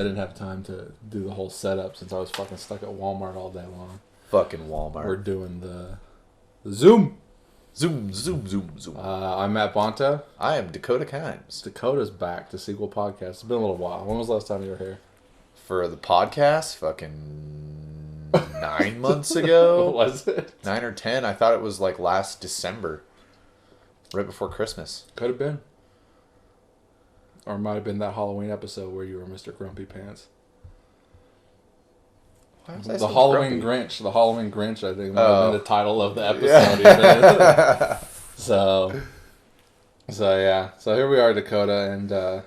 I didn't have time to do the whole setup since I was fucking stuck at Walmart all day long. Fucking Walmart. We're doing the Zoom. Zoom. I'm Matt Bonta. I am Dakota Kimes. Dakota's back to Sequel Podcast. It's been a little while. When was the last time you were here? For the podcast, fucking 9 months ago. Was it? 9 or 10. I thought it was like last December. Right before Christmas. Could have been. Or it might have been that Halloween episode where you were Mr. Grumpy Pants. The Halloween Grinch. The Halloween Grinch, I think, might have been the title of the episode. Yeah. So yeah. So here we are, Dakota, and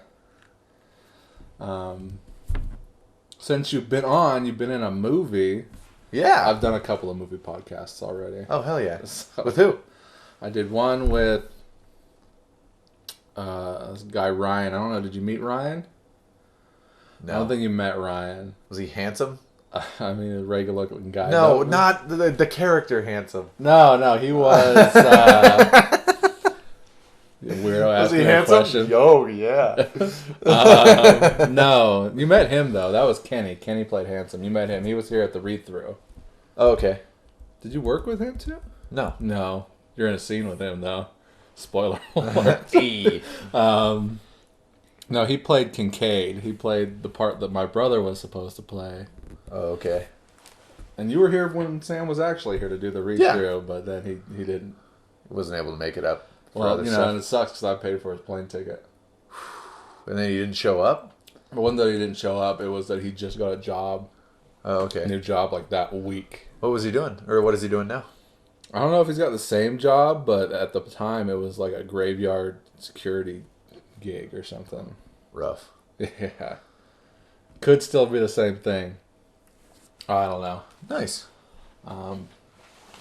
since you've been in a movie. Yeah. I've done a couple of movie podcasts already. Oh, hell yeah. So, with who? I did one with this guy Ryan. I don't know. Did you meet Ryan? No. I don't think you met Ryan. Was he handsome? I mean, a regular looking guy. No, not the character handsome. No, he was weirdo. Was he handsome? Question. Oh, yeah. No, you met him though. That was Kenny. Kenny played handsome. You met him. He was here at the read-through. Oh, okay. Did you work with him too? No. You're in a scene with him though. Spoiler alert. No, he played Kincaid. He played the part that my brother was supposed to play. Oh, okay. And you were here when Sam was actually here to do the read-through, but then he didn't. Wasn't able to make it up for Well, other you know, stuff. and it sucks because I paid for his plane ticket. And then he didn't show up? But one that he didn't show up, it was that he just got a job. Oh, okay. A new job like that week. What was he doing? Or what is he doing now? I don't know if he's got the same job, but at the time it was like a graveyard security gig or something. Rough. Yeah. Could still be the same thing. I don't know. Nice.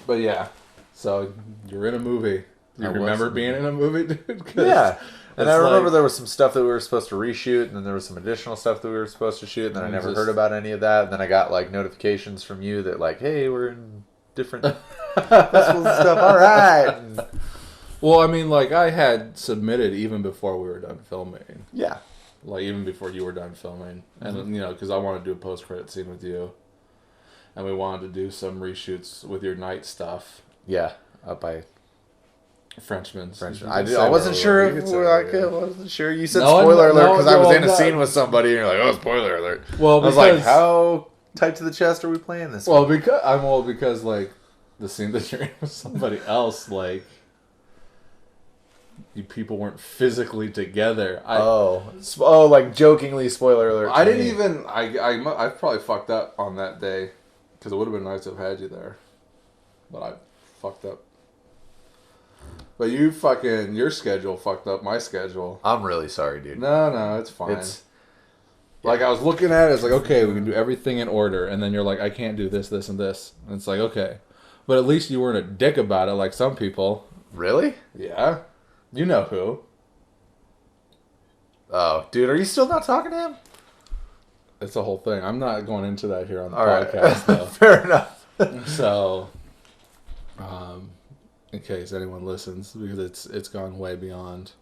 But yeah. So you're in a movie. Do you remember being in a movie, dude? Yeah. And I remember there was some stuff that we were supposed to reshoot, and then there was some additional stuff that we were supposed to shoot, and then I never heard about any of that. And then I got like notifications from you that like, hey, we're in different festivals and stuff. All right. Well, I mean, like I had submitted even before we were done filming. Yeah. Like even before you were done filming, and you know, because I wanted to do a post-credit scene with you, and we wanted to do some reshoots with your night stuff. Yeah, up by Frenchman's. I wasn't sure if I wasn't sure. You said No, spoiler alert because I was in a no. scene with somebody, and you're like, "Oh, spoiler alert." Well, I was like, "How tight to the chest are we playing this?" Well, because like the scene that you're in with somebody else, like you people weren't physically together. Like jokingly, spoiler alert. I didn't even. I probably fucked up on that day because it would have been nice to have had you there, but I fucked up. But your schedule fucked up my schedule. I'm really sorry, dude. No, it's fine. Like I was looking at it, it's like, okay, we can do everything in order, and then you're like, I can't do this, this, and this. And it's like, okay. But at least you weren't a dick about it like some people. Really? Yeah. You know who. Oh, dude, are you still not talking to him? It's a whole thing. I'm not going into that here on the All podcast, though. Fair enough. So, in case anyone listens, because it's gone way beyond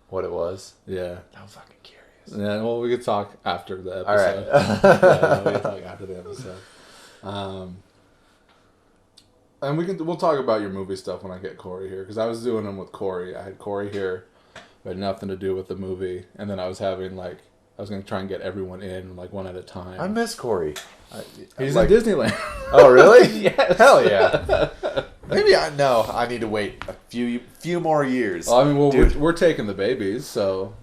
what it was. Yeah. I'm fucking curious. Yeah, well, we could talk after the episode. All right. Yeah, we can talk after the episode. And we'll talk about your movie stuff when I get Corey here, because I was doing them with Corey. I had Corey here, but had nothing to do with the movie, and then I was going to try and get everyone in like one at a time. I miss Corey. He's in Disneyland. Oh, really? Yes. Hell yeah. Maybe I need to wait a few more years. Well, I mean, we're taking the babies, so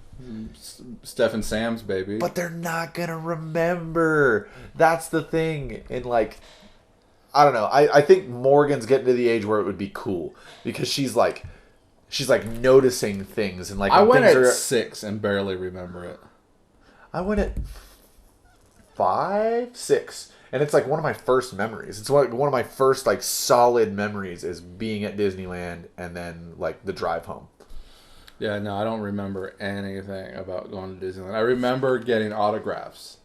Steph and Sam's baby. But they're not gonna remember. That's the thing. And like, I don't know. I think Morgan's getting to the age where it would be cool because she's like noticing things and like. I went at 6 and barely remember it. I went at 5, 6. And it's like one of my first memories. It's like one of my first like solid memories is being at Disneyland and then like the drive home. Yeah, no, I don't remember anything about going to Disneyland. I remember getting autographs.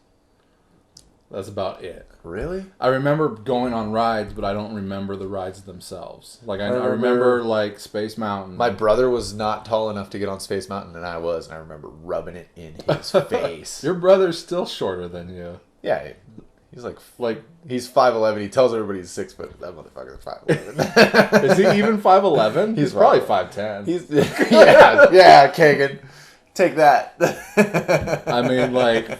That's about it. Really? I remember going on rides, but I don't remember the rides themselves. Like I remember like Space Mountain. My brother was not tall enough to get on Space Mountain, and I was, and I remember rubbing it in his face. Your brother's still shorter than you. Yeah, he's like he's 5'11". He tells everybody he's 6 foot. That motherfucker's 5'11". Is he even 5'11"? He's probably 5'10". Yeah, Kagen, take that. I mean, like.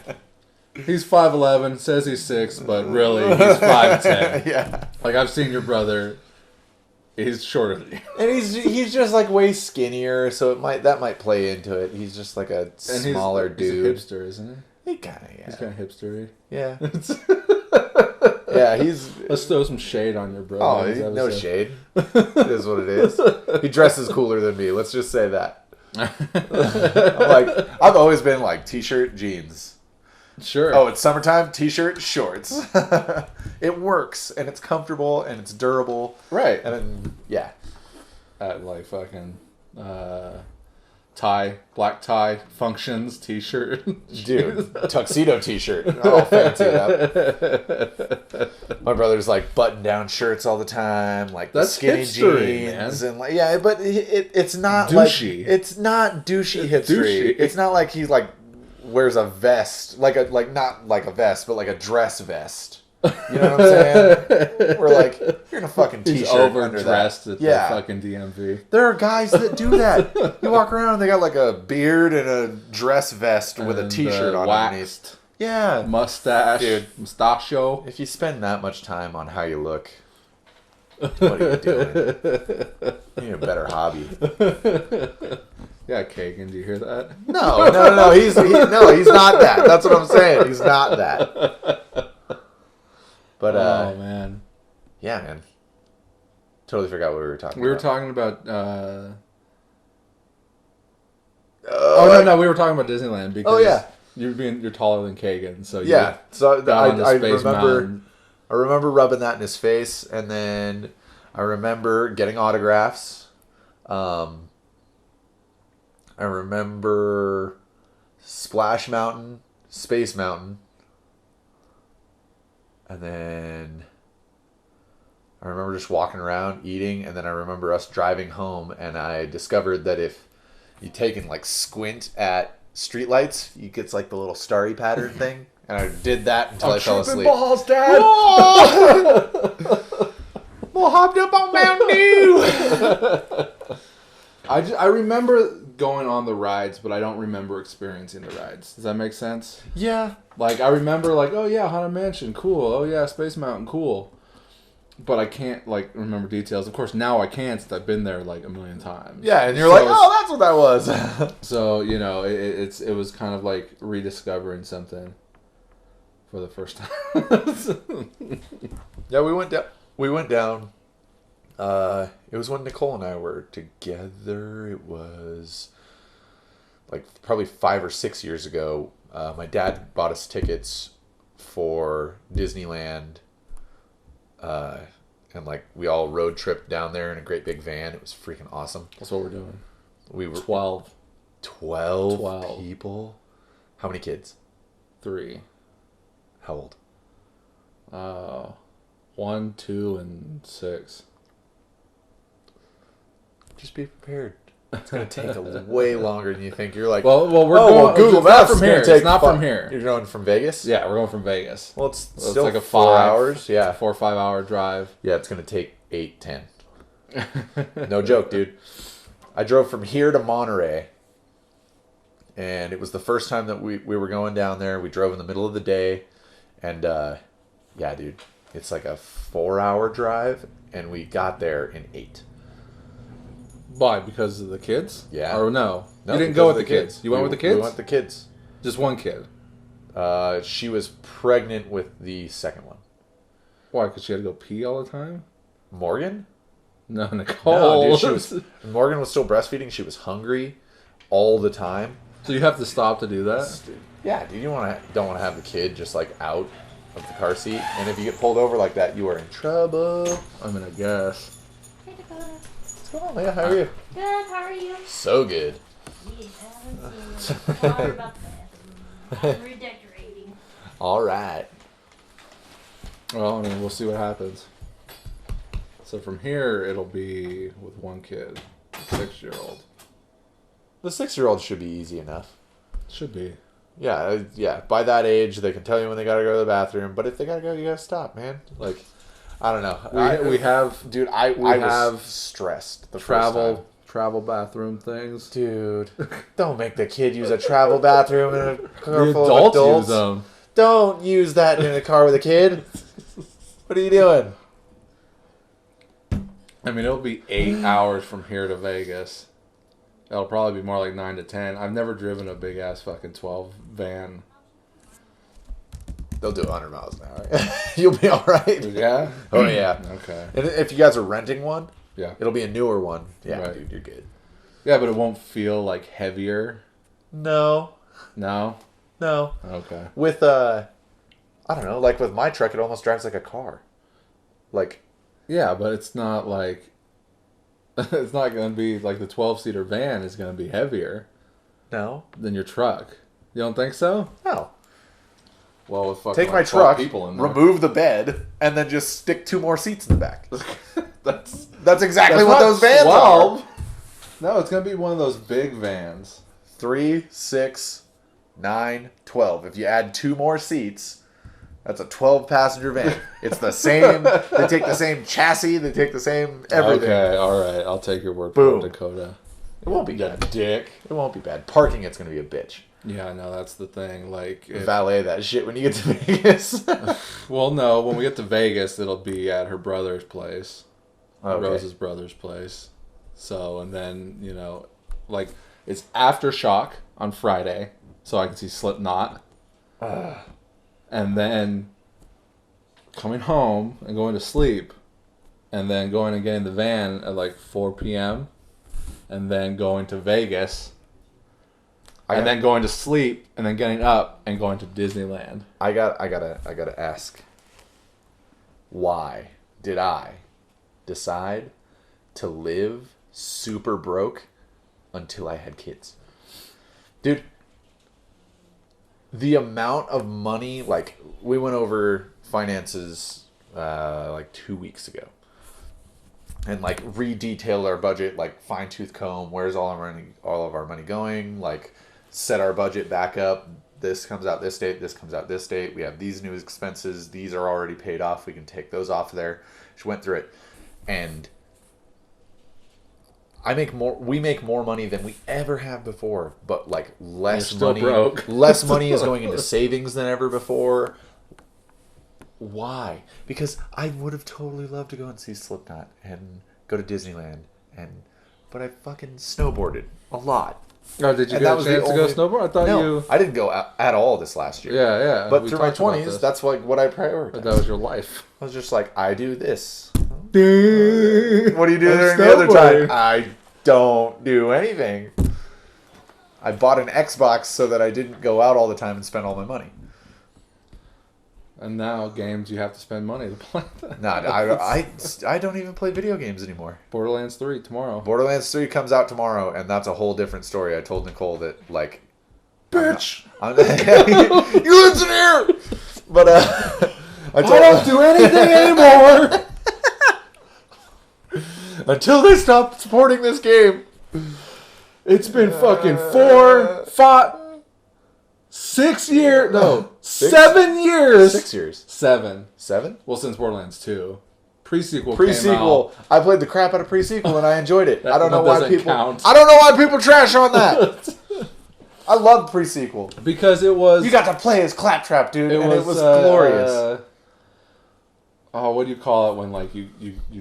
He's 5'11", says he's 6, but really he's 5'10". Yeah. Like I've seen your brother, he's shorter than you. And he's just like way skinnier, so that might play into it. He's just like a smaller dude. He's a hipster, isn't he? He kind of, yeah. He's kind of hipstery. Yeah. Yeah, Let's throw some shade on your brother. Oh, no shade. It is what it is. He dresses cooler than me. Let's just say that. I've always been like t-shirt, jeans. Sure. Oh, it's summertime, t-shirt, shorts. It works, and it's comfortable, and it's durable. Right. And then, yeah. At like fucking black tie functions, t-shirt. Dude, tuxedo t-shirt. Oh, fancy it up. My brother's like button-down shirts all the time, like that's skinny hipstery, jeans, man. And like, yeah, but it's not douchey. Like it's not douchey hipstery. It's not like he's like wears a vest, not like a vest, but like a dress vest. You know what I'm saying? We're like, you're in a fucking t-shirt. He's overdressed under that. at the fucking DMV. There are guys that do that. You walk around and they got like a beard and a dress vest with a t-shirt on underneath. Yeah. Mustache. Dude. Mustachio. If you spend that much time on how you look, what are you doing? You need a better hobby. Yeah, Kagen, do you hear that? No. He's not that. That's what I'm saying. He's not that. But oh man, yeah, man. Totally forgot what we were talking about. We were talking about. No, we were talking about Disneyland because you're taller than Kagen, so yeah. So I remember. I remember rubbing that in his face, and then I remember getting autographs. I remember Splash Mountain, Space Mountain. And then I remember just walking around, eating, and then I remember us driving home, and I discovered that if you take and like squint at streetlights, you get like the little starry pattern thing. And I did that until I fell asleep. Balls, Dad! Well, hopped up on Mountain Dew! I remember going on the rides, but I don't remember experiencing the rides. Does that make sense? Yeah. Like, I remember, like, oh, yeah, Haunted Mansion, cool. Oh, yeah, Space Mountain, cool. But I can't, like, remember details. Of course, now I can since I've been there, like, a million times. Yeah, and you're like, oh, that's what that was. So, you know, it was kind of like rediscovering something for the first time. Yeah, we went down. It was when Nicole and I were together. It was like probably 5 or 6 years ago. My dad bought us tickets for Disneyland. And like we all road tripped down there in a great big van. It was freaking awesome. That's what we're doing. We were 12 people. How many kids? 3. How old? 1, 2, and 6. Just be prepared. It's gonna take way longer than you think. You're like, we're going Google Maps from here. It's not from here. You're going from Vegas? Yeah, we're going from Vegas. Well, it's still like a 4 hours. Yeah, 4 or 5 hour drive. Yeah, it's gonna take 8, 10. No joke, dude. I drove from here to Monterey, and it was the first time that we were going down there. We drove in the middle of the day, and yeah, dude, it's like a 4 hour drive, and we got there in 8. Why? Because of the kids? Yeah. Or no? You didn't go with the kids. You went with the kids? We went with the kids. Just one kid? She was pregnant with the second one. Why? Because she had to go pee all the time? Morgan? No, Nicole. No, dude, Morgan was still breastfeeding. She was hungry all the time. So you have to stop to do that? Yeah, dude. You don't want to have the kid just like out of the car seat. And if you get pulled over like that, you are in trouble. I mean, I guess. Hey, Dakota. What's going on, Leah? How are you? Good, how are you? So good. We haven't seen you. Sorry about that. I'm redecorating. All right. Well, I mean, we'll see what happens. So from here, it'll be with one kid, a 6-year-old. The 6-year-old should be easy enough. Should be. Yeah. By that age, they can tell you when they gotta go to the bathroom. But if they gotta go, you gotta stop, man. Like, I don't know. We have, dude. I was stressed. The travel bathroom things. Dude, don't make the kid use a travel bathroom in a car The full of adults adults. use them. Don't use that in a car with a kid. What are you doing? I mean, it'll be 8 hours from here to Vegas. It'll probably be more like 9 to 10. I've never driven a big ass fucking 12 van. They'll do 100 miles an hour. You'll be all right. Yeah? Oh, yeah. Okay. And if you guys are renting one, yeah, it'll be a newer one. Yeah, right. Dude, you're good. Yeah, but it won't feel like heavier. No. No? Okay. With, I don't know, like with my truck, it almost drives like a car. Like... Yeah, but it's not like... It's not going to be like the 12-seater van is going to be heavier. No. Than your truck. You don't think so? No. Well, with fucking take my truck, remove the bed, and then just stick 2 more seats in the back. That's exactly what those vans are. No, it's going to be one of those big vans. 3, 6, 9, 12. If you add 2 more seats, that's a 12-passenger van. It's the same. They take the same chassis. They take the same everything. Okay, all right. I'll take your word for it, Dakota. It won't be bad. Dick. It won't be bad. Parking, it's going to be a bitch. Yeah, I know. That's the thing. Like, valet that shit when you get to Vegas. Well, no. When we get to Vegas, it'll be at her brother's place. Okay. Rose's brother's place. So, and then, you know, like, it's Aftershock on Friday, so I can see Slipknot. And then coming home and going to sleep, and then going and getting the van at like 4 p.m., and then going to Vegas, and then going to sleep, and then getting up and going to Disneyland. I gotta ask, why did I decide to live super broke until I had kids? Dude, the amount of money, like, we went over finances like 2 weeks ago. And, like, re-detailed our budget, like, fine-tooth comb, where's all of our money going, like, set our budget back up. This comes out this date, this comes out this date. We have these new expenses. These are already paid off. We can take those off there. She went through it. And we make more money than we ever have before, but like less money. Broke. Less money is going into savings than ever before. Why? Because I would have totally loved to go and see Slipknot and go to Disneyland, but I fucking snowboarded a lot. Oh, did you get a chance to go snowboard? I thought I didn't go at all this last year. Yeah. But through my 20s, that's like what I prioritized. But that was your life. I was just like, I do this. What do you do during the other time? I don't do anything. I bought an Xbox so that I didn't go out all the time and spend all my money. And now games you have to spend money to play. I don't even play video games anymore. Borderlands 3 tomorrow. Borderlands 3 comes out tomorrow, and that's a whole different story. I told Nicole that, like, bitch, you listen here. But I don't do anything anymore until they stop supporting this game. It's been fucking 6 years. No, 7 years. 6 years. 7. 7? Well, since Borderlands 2. Pre-sequel. I played the crap out of pre-sequel and I enjoyed it. I don't know why people. Count. I don't know why people trash on that. I loved pre-sequel because it was. You got to play as Claptrap, dude, and it was glorious. What do you call it when like you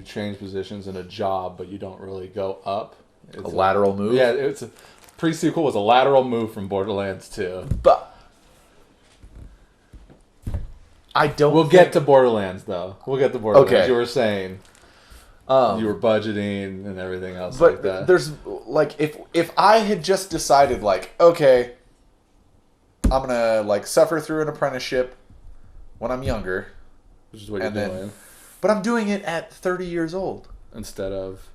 change positions in a job, but you don't really go up? It's a lateral move. Yeah, it's a pre-sequel was a lateral move from Borderlands 2. But I don't. We'll get to Borderlands though. We'll get to Borderlands. Okay. You were saying you were budgeting and everything else but like that. There's like if I had just decided like, okay, I'm gonna like suffer through an apprenticeship when I'm younger, which is what you're doing. But I'm doing it at 30 years old instead of.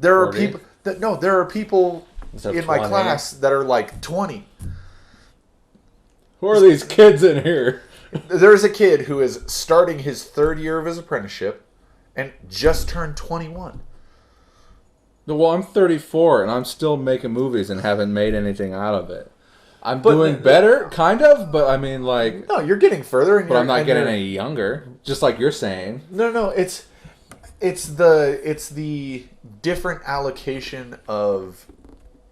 There are people that there are people in my 20. class that are like 20. Who are these kids in here? There's a kid who is starting his 3rd year of his apprenticeship and just turned 21. Well, I'm 34 and I'm still making movies and haven't made anything out of it. I'm doing better, kind of, but I mean, like... No, you're getting further. But I'm not getting any younger, just like you're saying. No, it's the different allocation of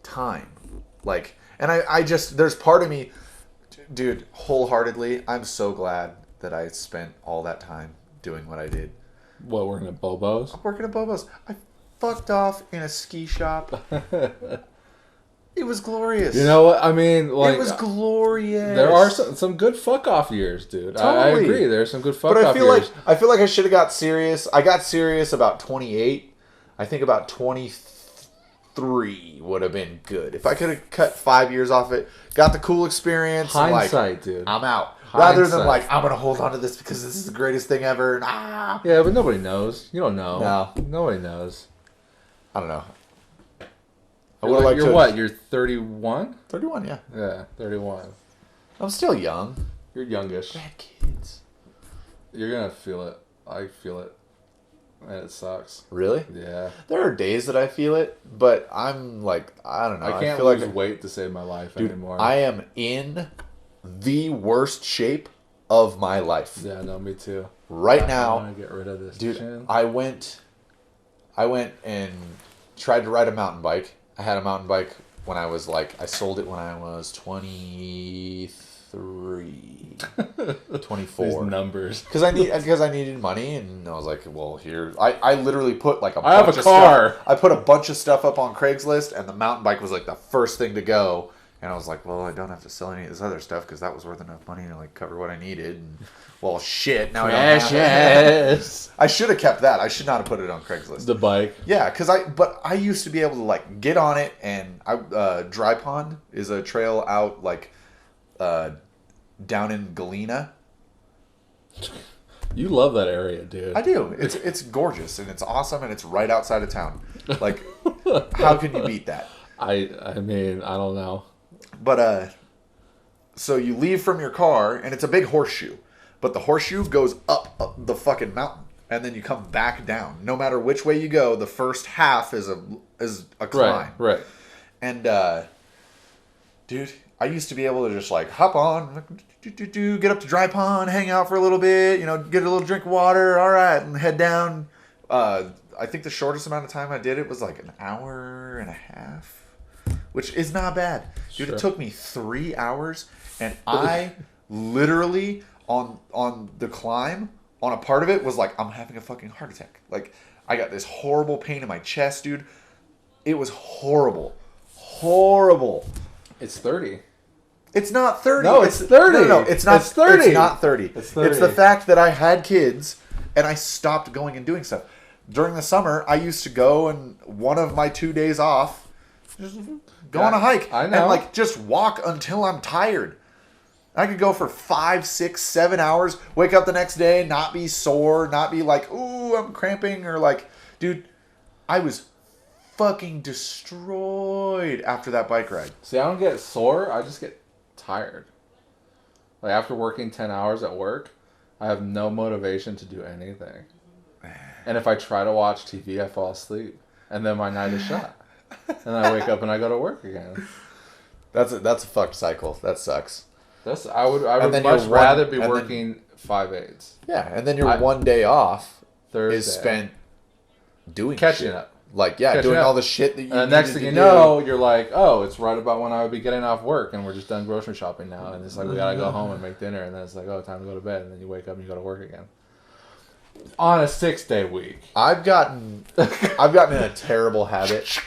time. Like, and I just, there's part of me, dude, wholeheartedly, I'm so glad that I spent all that time doing what I did. What, working at Bobo's? I'm working at Bobo's. I fucked off in a ski shop. It was glorious. You know what? I mean, like... It was glorious. There are some good fuck-off years, dude. Totally. I agree. There's some good fuck-off years. But I feel like I should have got serious. I got serious about 28. I think about 23 would have been good. If I could have cut 5 years off it, got the cool experience. Hindsight, like, dude. I'm out. Hindsight. Rather than like, I'm going to hold on to this because this is the greatest thing ever. And, Yeah, but nobody knows. You don't know. No. Nobody knows. I don't know. You're what? You're 31? 31, yeah. Yeah, 31. I'm still young. You're youngish. Bad kids. You're going to feel it. I feel it. And it sucks. Really? Yeah. There are days that I feel it, but I'm like, I don't know. I can't feel lose like weight to save my life dude, anymore. I am in the worst shape of my life. Yeah, no, me too. Right now, I want to get rid of this dude, chin. I went and tried to ride a mountain bike. I had a mountain bike when I was like, I sold it when I was 23, 24. These numbers. Because I needed money, and I was like, well, here, I literally put like I have a car. Stuff. I put a bunch of stuff up on Craigslist, and the mountain bike was like the first thing to go. And I was like, well, I don't have to sell any of this other stuff because that was worth enough money to like cover what I needed. And, well, shit. Now I should have kept that. I should not have put it on Craigslist. The bike. Yeah, but I used to be able to like get on it, and Dry Pond is a trail out like down in Galena. You love that area, dude. I do. It's gorgeous and it's awesome and it's right outside of town. Like, how can you beat that? I mean, I don't know. But so you leave from your car and it's a big horseshoe, but the horseshoe goes up the fucking mountain and then you come back down. No matter which way you go, the first half is a climb. Right. And dude, I used to be able to just like hop on, get up to Dry Pond, hang out for a little bit, get a little drink of water, all right, and head down. I think the shortest amount of time I did it was like an hour and a half, which is not bad. Dude, It took me 3 hours, and I literally on the climb, on a part of it, was like, I'm having a fucking heart attack. Like, I got this horrible pain in my chest, dude. It was horrible. Horrible. It's 30. It's not 30. No, it's 30. No, it's not. It's 30. It's not 30. It's 30. It's the fact that I had kids and I stopped going and doing stuff. During the summer, I used to go, and one of my 2 days off, just go on a hike. I know. And like just walk until I'm tired. I could go for 5, 6, 7 hours, wake up the next day, not be sore, not be like, ooh, I'm cramping, or like, dude, I was fucking destroyed after that bike ride. See, I don't get sore. I just get tired. Like, after working 10 hours at work, I have no motivation to do anything. And if I try to watch TV, I fall asleep. And then my night is shot. And I wake up and I go to work again. That's a fucked cycle. That sucks. I would much rather be working 5/8. Yeah, and then your 1 day off Thursday is spent doing catching shit. up. Like, yeah, Catching doing up. all the shit that you And the next thing you know, you're like, oh, it's right about when I would be getting off work, and we're just done grocery shopping now. And it's like, we gotta go home and make dinner. And then it's like, oh, time to go to bed. And then you wake up and you go to work again. On a 6-day week. I've gotten in a terrible habit.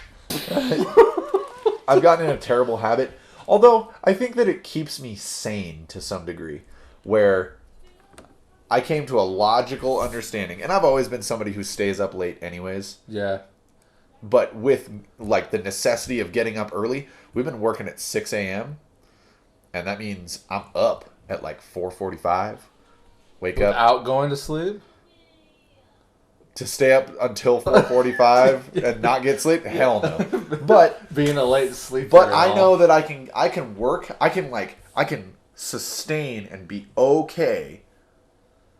I've gotten in a terrible habit. Although, I think that it keeps me sane to some degree. Where I came to a logical understanding. And I've always been somebody who stays up late anyways. Yeah. But with, like, the necessity of getting up early, we've been working at 6 a.m. And that means I'm up at, like, 4:45. Wake up. Without going to sleep? To stay up until 4:45 and not get sleep? Hell no. But being a late sleeper. But I know that I can work. I can sustain and be okay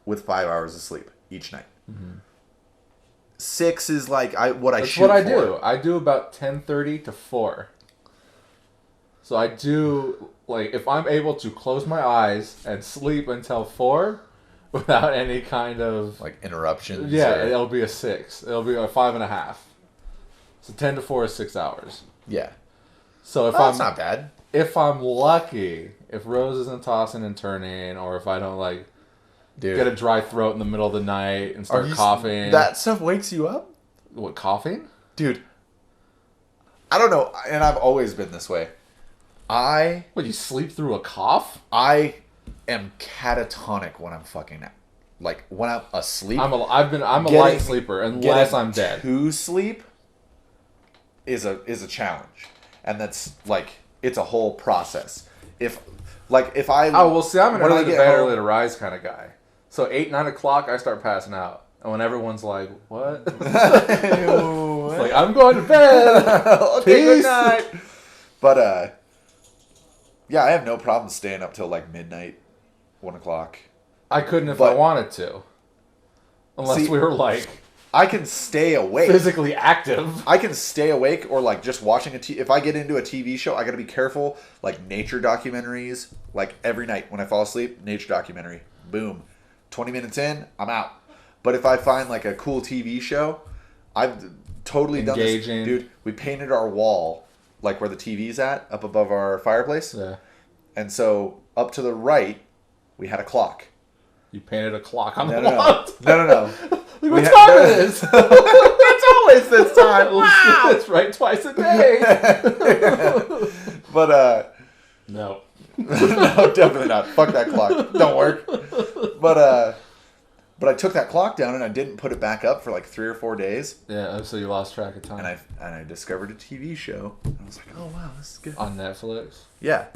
with 5 hours of sleep each night. Mm-hmm. 6 is like what I shoot for. That's what I do. I do about 10:30 to 4. So I do, like, if I'm able to close my eyes and sleep until 4 without any kind of... like interruptions? Yeah, it'll be a 6. It'll be a 5.5. So 10 to 4 is 6 hours. Yeah. So if that's not bad. If I'm lucky, if Rose isn't tossing and turning, or if I don't, like, get a dry throat in the middle of the night and start coughing... That stuff wakes you up? What, coughing? Dude, I don't know, and I've always been this way. What, you sleep through a cough? I am catatonic when I'm fucking... like, when I'm asleep. I'm a light sleeper, unless I'm dead. To sleep is a challenge. And that's, like, it's a whole process. If I... Oh, well, see, I'm an early to bed, early to rise kind of guy. So 8, 9 o'clock, I start passing out. And when everyone's like, what? It's like, I'm going to bed. Okay, good night. But, yeah, I have no problem staying up till, like, midnight, 1 o'clock. I couldn't if I wanted to. Unless we were, like... I can stay awake. Physically active. I can stay awake or, like, just watching if I get into a TV show, I gotta be careful. Like, nature documentaries. Like, every night when I fall asleep, nature documentary. Boom. 20 minutes in, I'm out. But if I find, like, a cool TV show, I've totally done this. Dude, we painted our wall, like, where the TV's at, up above our fireplace. Yeah. And so, up to the right, we had a clock. You painted a clock on the wall? No. Look what time it is. It's always this time. Wow. It's right twice a day. But, no. No, definitely not. Fuck that clock. Don't work. But I took that clock down and I didn't put it back up for like 3 or 4 days. Yeah, so you lost track of time. And I discovered a TV show. And I was like, oh wow, this is good. On Netflix? Yeah.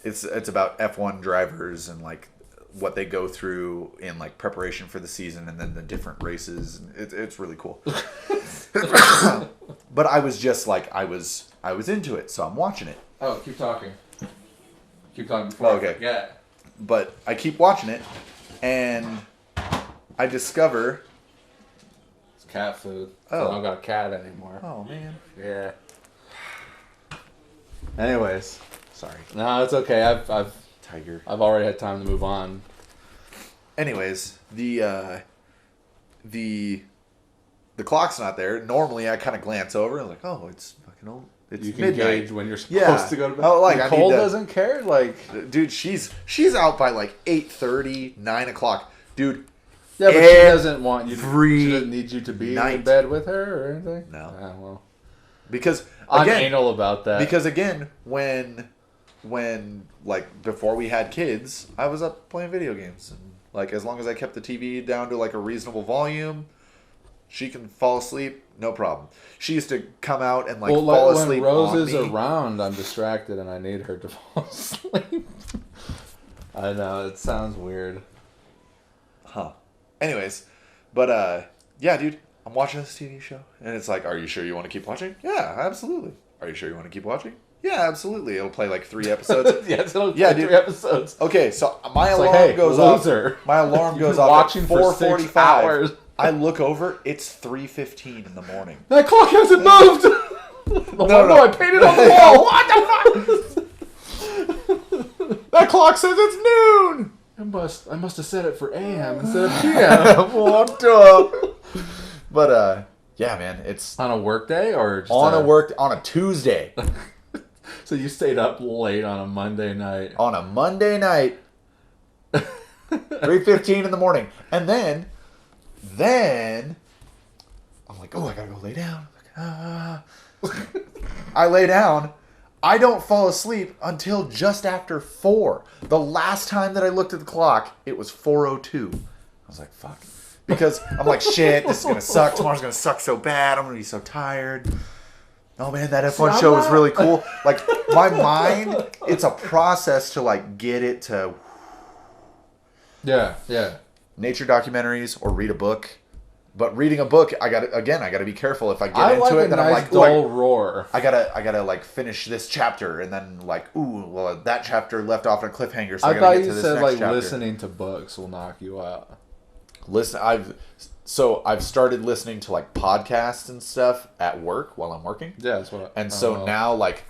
It's about F1 drivers and like what they go through in like preparation for the season and then the different races. It's really cool. But I was just like I was into it, so I'm watching it. Oh, keep talking. Keep talking before I forget. But I keep watching it and I discover it's cat food. Oh. So I don't got a cat anymore. Oh man. Yeah. Anyways. Sorry. No, it's okay. I've Tiger. I've already had time to move on. Anyways, the clock's not there. Normally, I kind of glance over and like, oh, it's fucking old. It's you can midnight. gauge when you're supposed to go to bed. Oh, like Nicole doesn't care. Like, dude, she's out by like 8:30, 9 o'clock, dude. Yeah, but she doesn't want you. She doesn't need you to be in bed with her or anything. No. Ah, well, because I'm again, anal about that. Because again, when like before we had kids, I was up playing video games, and like as long as I kept the TV down to like a reasonable volume, she can fall asleep, no problem. She used to come out and fall asleep. When Rose is around, I'm distracted and I need her to fall asleep. I know it sounds weird. Huh. Anyways, but yeah, dude, I'm watching this TV show, and it's like, are you sure you want to keep watching? Yeah, absolutely. Are you sure you want to keep watching? Yeah, absolutely. It'll play like 3 episodes. Yes, it'll play 3 episodes. Okay, so my alarm goes off. My alarm goes off at 4:45. I look over. It's 3:15 in the morning. That clock hasn't moved. No, I painted on the wall. What the fuck? That clock says it's noon. I must have set it for AM instead of PM. What? But yeah, man, it's on a work day or just on a Tuesday. So you stayed up late on a Monday night. On a Monday night, 3:15 in the morning, and then I'm like, oh, I gotta go lay down. I lay down. I don't fall asleep until just after 4. The last time that I looked at the clock, it was 4:02. I was like, fuck. Because I'm like, shit, this is going to suck. Tomorrow's going to suck so bad. I'm going to be so tired. Oh, man, that F1 show was really cool. Like, my mind, it's a process to, like, get it to... Yeah. Nature documentaries or read a book. But reading a book, I gotta be careful. If I get into it, then I'm like, dull roar. I gotta like finish this chapter, and then like, ooh, well, that chapter left off on a cliffhanger, so I gotta get to this next chapter. I thought you said like listening to books will knock you out. I've started listening to like podcasts and stuff at work while I'm working. Yeah, that's what. Now like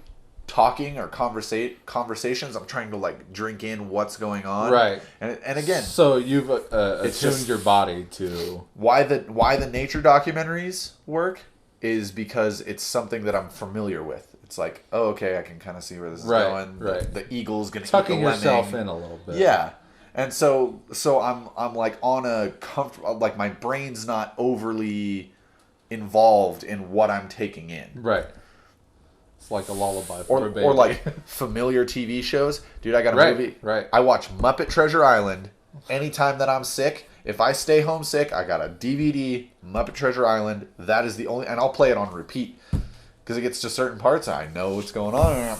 talking or conversations, I'm trying to like drink in what's going on. Right. And again, so you've attuned your body to why the nature documentaries work is because it's something that I'm familiar with. It's like, oh, okay, I can kind of see where this is going. Right. The eagle's gonna tucking eat the yourself lemming. in a little bit. Yeah. And so I'm like on a comfortable, like my brain's not overly involved in what I'm taking in. Right. It's like a lullaby for a baby. Or like familiar TV shows. Dude, I got a movie. Right. I watch Muppet Treasure Island anytime that I'm sick. If I stay home sick, I got a DVD, Muppet Treasure Island. That is the only, and I'll play it on repeat. Because it gets to certain parts, I know what's going on.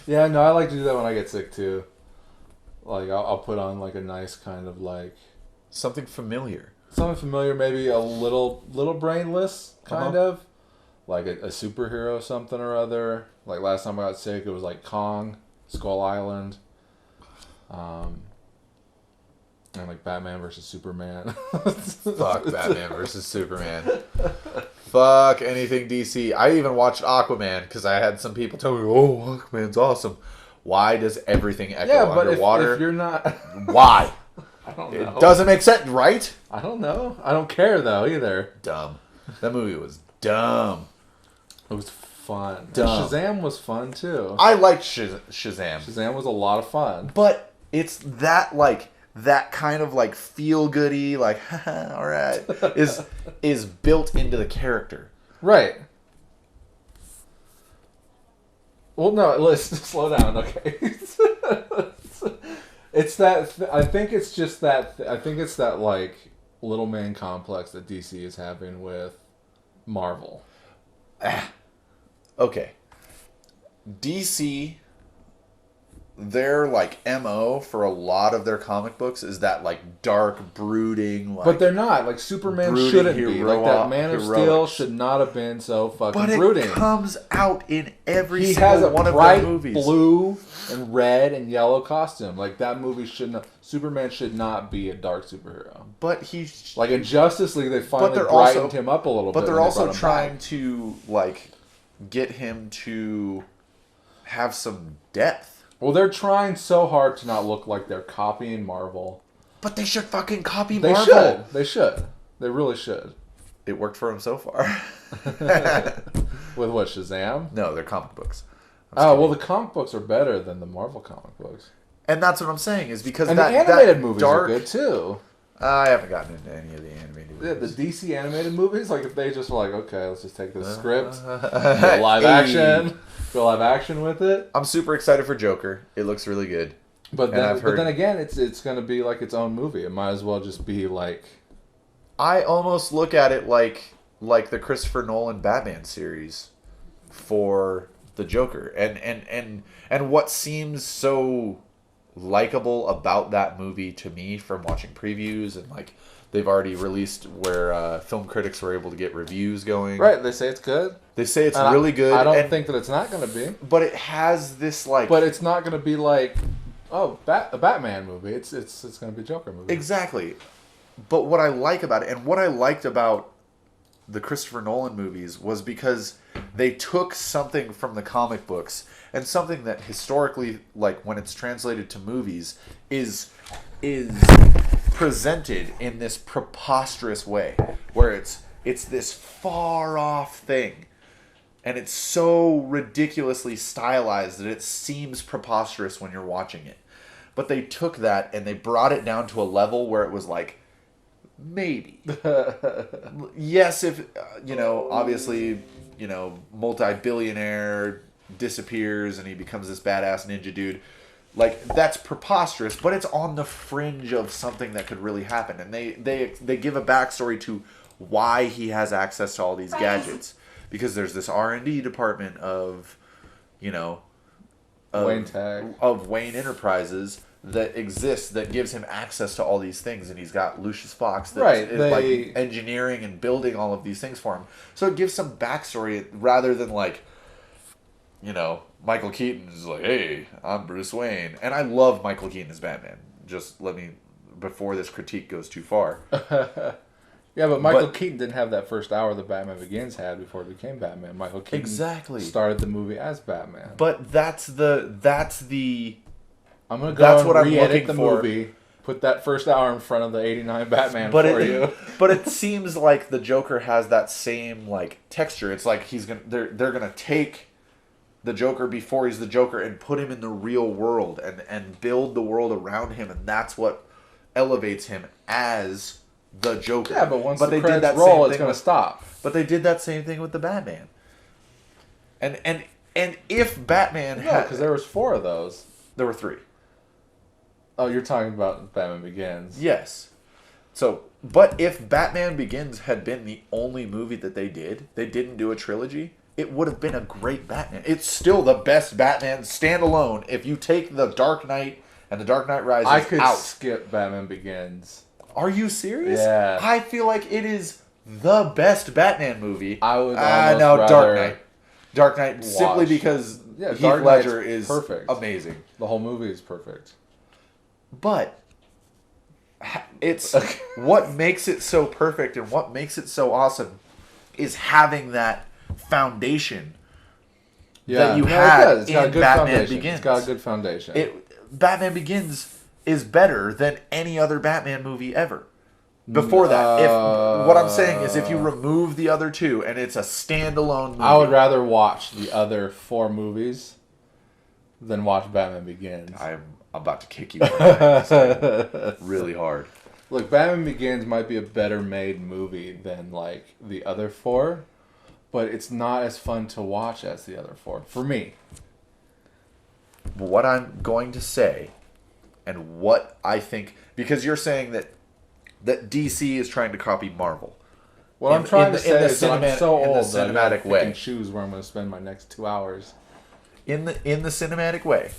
Yeah, no, I like to do that when I get sick too. Like, I'll put on, like, a nice kind of, like... Something familiar. Maybe a little brainless, kind of. Like a superhero something or other. Like, last time I got sick, it was, like, Kong, Skull Island. And, like, Batman versus Superman. Fuck Batman versus Superman. Fuck anything DC. I even watched Aquaman, because I had some people tell me, oh, Aquaman's awesome. Why does everything echo underwater? But if you're not... Why? I don't know. It doesn't make sense, right? I don't know. I don't care, though, either. Dumb. That movie was dumb. It was fun. Dumb. Shazam was fun, too. I liked Shazam. Shazam was a lot of fun. But it's that, like... That kind of like feel-goody, like, all right, is built into the character. Right. Well, no, let's slow down, okay? It's that. I think it's just that. I think it's that like little man complex that DC is having with Marvel. Okay. DC. Their like MO for a lot of their comic books is that like dark, brooding, like, but they're not. Like Superman shouldn't be. Like that Man of Steel should not have been so fucking brooding. But it comes out in every single one of their movies. He has a bright blue and red and yellow costume. Like that movie shouldn't. Superman should not be a dark superhero. But he's like in Justice League, they finally brightened him up a little bit. But they're also trying to like get him to have some depth. Well, they're trying so hard to not look like they're copying Marvel. But they should fucking copy Marvel. They should. They really should. It worked for them so far. With what, Shazam? No, they're comic books. Well, the comic books are better than the Marvel comic books. And that's what I'm saying, is because the animated movies are good, too. I haven't gotten into any of the animated movies. The DC animated movies, like if they just were like, okay, let's just take this script, go live action with it. I'm super excited for Joker. It looks really good. But then again, it's going to be like its own movie. It might as well just be like... I almost look at it like the Christopher Nolan Batman series for the Joker. And what seems so likable about that movie to me from watching previews, and like they've already released where film critics were able to get reviews going. Right, they say it's good. They say it's really good. I don't think that it's not going to be. But it has this like... But it's not going to be like, a Batman movie. It's going to be a Joker movie. Exactly. But what I like about it, and what I liked about the Christopher Nolan movies, was because they took something from the comic books, and something that historically, like when it's translated to movies, is presented in this preposterous way, where it's this far off thing, and it's so ridiculously stylized that it seems preposterous when you're watching it. But they took that and they brought it down to a level where it was like, maybe. Yes, if, obviously, multi-billionaire disappears and he becomes this badass ninja dude. Like, that's preposterous, but it's on the fringe of something that could really happen. And they give a backstory to why he has access to all these gadgets. Because there's this R&D department of Wayne Enterprises that exists that gives him access to all these things, and he's got Lucius Fox that is like engineering and building all of these things for him. So it gives some backstory rather than like, you know, Michael Keaton is like, hey, I'm Bruce Wayne, and I love Michael Keaton as Batman. Just let me, before this critique goes too far. Yeah, but Michael Keaton didn't have that first hour that Batman Begins had before it became Batman. Michael Keaton started the movie as Batman. But that's the. I'm gonna go and re-edit the movie. Put that first hour in front of the '89 Batman for you. But it seems like the Joker has that same like texture. It's like they're gonna take the Joker before he's the Joker and put him in the real world and build the world around him, and that's what elevates him as the Joker. Yeah, but once the credits roll, it's going to stop. But they did that same thing with the Batman. And if Batman had... because there was 4 of those. There were 3. Oh, you're talking about Batman Begins. Yes. So, but if Batman Begins had been the only movie that they didn't do a trilogy, it would have been a great Batman. It's still the best Batman standalone. If you take the Dark Knight and the Dark Knight Rises out. I could skip Batman Begins. Are you serious? Yeah. I feel like it is the best Batman movie. I would almost rather Dark Knight. Dark Knight, simply because Heath Dark Ledger is perfect. Amazing. The whole movie is perfect. But it's what makes it so perfect and what makes it so awesome is having that foundation that you had in Batman Begins. It's got a good foundation. Batman Begins is better than any other Batman movie ever. Before that, what I'm saying is, if you remove the other 2 and it's a standalone movie, I would rather watch the other 4 movies than watch Batman Begins. I'm about to kick you really hard. Look, Batman Begins might be a better made movie than like the other 4, but it's not as fun to watch as the other 4 for me. What I'm going to say, and what I think, because you're saying that DC is trying to copy Marvel. What I'm trying to say is that I'm so old that I can choose where I'm going to spend my next 2 hours. In the cinematic way.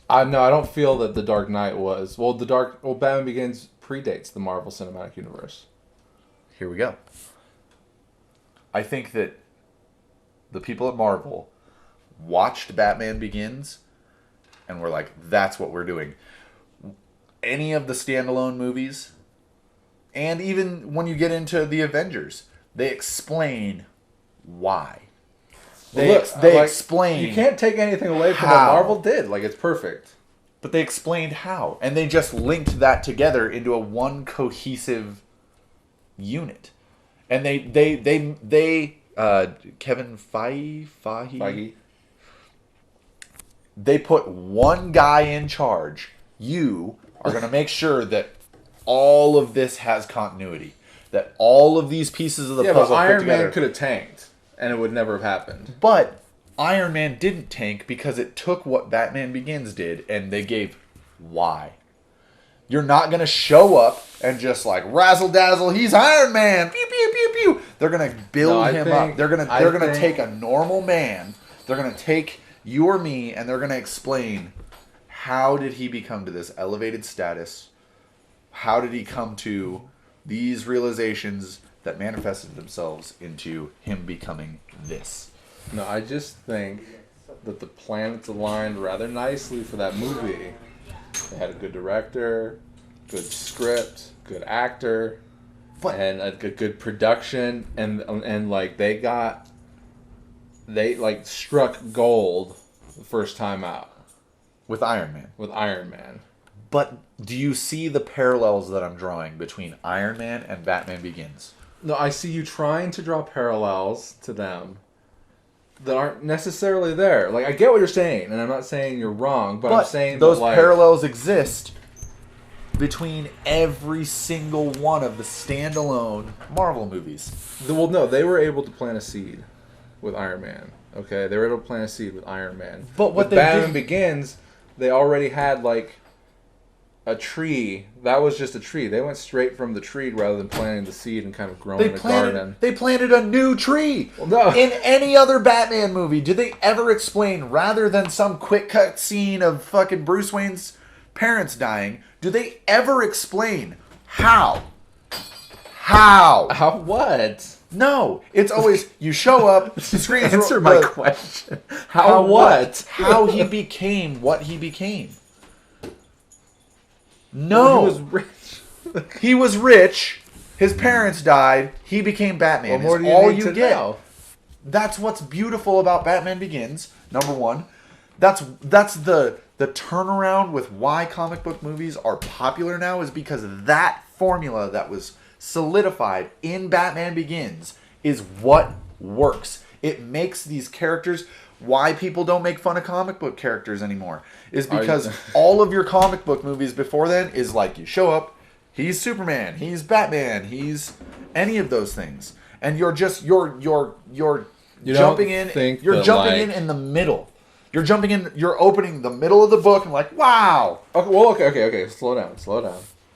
I don't feel that the Dark Knight was Batman Begins predates the Marvel Cinematic Universe. Here we go. I think that the people at Marvel watched Batman Begins and were like, that's what we're doing. Any of the standalone movies, and even when you get into the Avengers, they explain why. They explain. You can't take anything away from what Marvel did. Like, it's perfect. But they explained how, and they just linked that together into a one cohesive unit. And they Kevin Feige. They put one guy in charge. You are going to make sure that all of this has continuity. That all of these pieces of the puzzle but Iron fit together. Man could have tanked, and it would never have happened. But Iron Man didn't tank because it took what Batman Begins did, and they gave why. You're not going to show up and just like razzle dazzle. He's Iron Man. Pew pew pew pew. They're going to build him up. They're going to take a normal man. They're going to take you or me, and they're going to explain how did he become to this elevated status. How did he come to these realizations that manifested themselves into him becoming this? No, I just think that the planets aligned rather nicely for that movie. They had a good director, good script, good actor, and a good production, and like they struck gold the first time out with Iron Man. But do you see the parallels that I'm drawing between Iron Man and Batman Begins? No, I see you trying to draw parallels to them that aren't necessarily there. Like, I get what you're saying, and I'm not saying you're wrong, but I'm saying those parallels exist between every single one of the standalone Marvel movies. Well, no, they were able to plant a seed with Iron Man. Okay, they were able to plant a seed with Iron Man. But what with Batman Begins, they already had like a tree. That was just a tree. They went straight from the tree rather than planting the seed and kind of growing in a garden. They planted a new tree. Well, no. In any other Batman movie, did they ever explain, rather than some quick cut scene of fucking Bruce Wayne's parents dying, do they ever explain how? How? How what? No, it's always you show up. The screens Answer my question. How what? How he became what he became. No, Well, he was rich. He was rich. His parents died. He became Batman. What more do all you need to get. know? That's what's beautiful about Batman Begins. Number one, that's the turnaround with why comic book movies are popular now is because that formula that was solidified in Batman Begins is what works. It makes these characters. Why people don't make fun of comic book characters anymore is because all of your comic book movies before then is like you show up, he's Superman, he's Batman, he's any of those things, and you're jumping in. You're jumping in the middle. You're jumping in. You're opening the middle of the book and like, wow. Okay, well, okay. Slow down.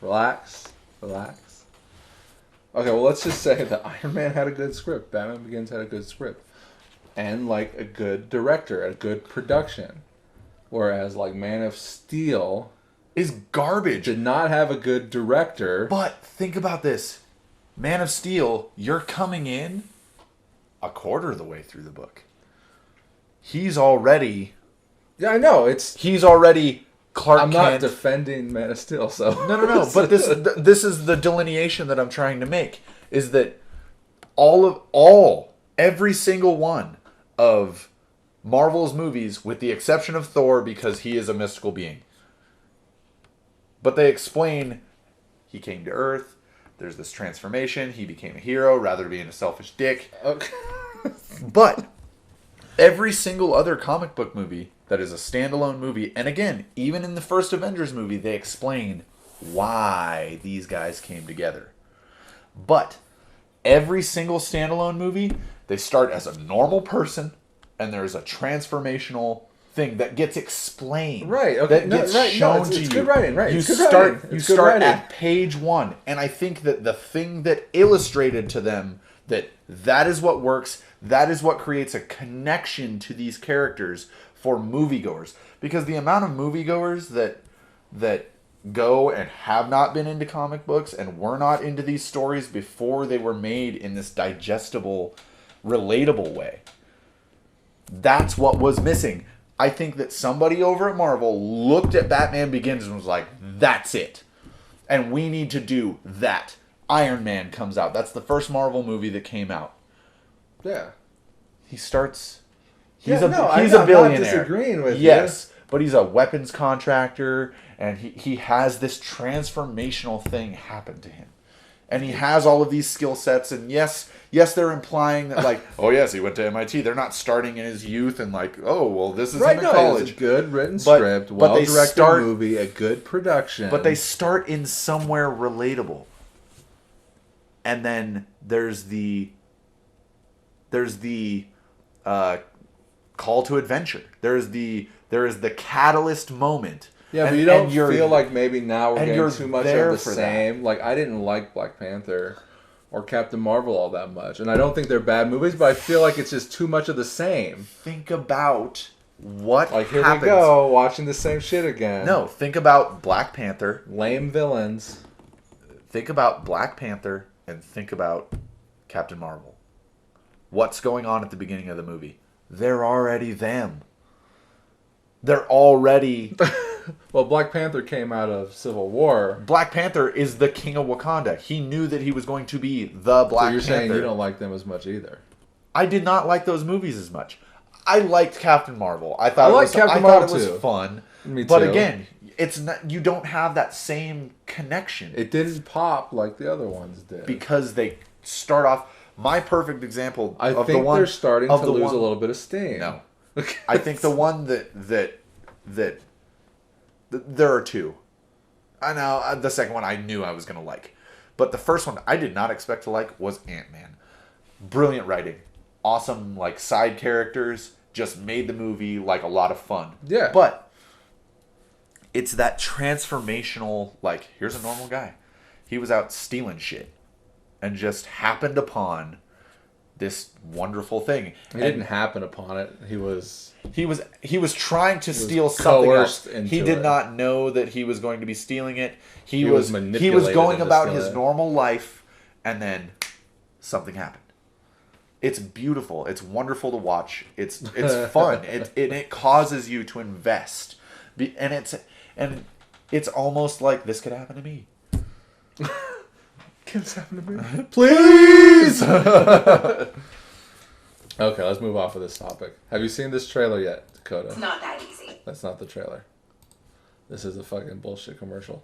Relax. Okay, well, let's just say that Iron Man had a good script. Batman Begins had a good script. And, like, a good director, a good production. Whereas, like, Man of Steel is garbage. Did not have a good director. But think about this. Man of Steel, you're coming in a quarter of the way through the book. He's already... Yeah, I know. He's already Clark Kent. I'm not defending Man of Steel, so... No. But this is the delineation that I'm trying to make. Is that every single one of Marvel's movies, with the exception of Thor, because he is a mystical being. But they explain he came to Earth, there's this transformation, he became a hero rather than being a selfish dick. Okay. But every single other comic book movie that is a standalone movie, and again, even in the first Avengers movie, they explain why these guys came together. But every single standalone movie, they start as a normal person, and there's a transformational thing that gets explained. Right. Okay. That gets shown to you. It's good writing. Right. You start at page 1, and I think that the thing that illustrated to them that is what works. That is what creates a connection to these characters for moviegoers. Because the amount of moviegoers that go and have not been into comic books and were not into these stories before they were made in this digestible, relatable way. That's what was missing. I think that somebody over at Marvel looked at Batman Begins and was like, that's it. And we need to do that. Iron Man comes out. That's the first Marvel movie that came out. Yeah. He starts... He's a billionaire. I'm not disagreeing with you. Yes, but he's a weapons contractor, and he has this transformational thing happen to him. And he has all of these skill sets, and yes, they're implying that, like, oh yes, he went to MIT. They're not starting in his youth and like, oh, well, this is him in college. It's a good written script, well-directed movie, a good production. But they start in somewhere relatable. And then there's the call to adventure. There is the catalyst moment. Yeah, but you don't feel like maybe now we're getting too much of the same. Like, I didn't like Black Panther or Captain Marvel all that much. And I don't think they're bad movies, but I feel like it's just too much of the same. Think about what happens. Here we go, watching the same shit again. No, think about Black Panther. Lame villains. Think about Black Panther and think about Captain Marvel. What's going on at the beginning of the movie? They're already them. They're already... Well, Black Panther came out of Civil War. Black Panther is the king of Wakanda. He knew that he was going to be the Black Panther. So you're saying you don't like them as much either? I did not like those movies as much. I liked Captain Marvel. I thought it was fun. Me too. But again, it's not. You don't have that same connection. It didn't pop like the other ones did. Because they start off... My perfect example I think they're starting to lose a little bit of steam. No. I think the one that there are two. I know the second one I knew I was going to like. But the first one I did not expect to like was Ant-Man. Brilliant writing. Awesome like side characters. Just made the movie like a lot of fun. Yeah. But it's that transformational, like, here's a normal guy. He was out stealing shit and just happened upon this wonderful thing. He didn't happen upon it. He was trying to steal something else. He did it. not know that he was going to be stealing it. He was going about his it. normal life, and then something happened. It's beautiful. It's wonderful to watch. It's fun. It causes you to invest, and it's almost like this could happen to me. Can this happen to me? Please! Okay, let's move off of this topic. Have you seen this trailer yet, Dakota? It's not that easy. That's not the trailer. This is a fucking bullshit commercial.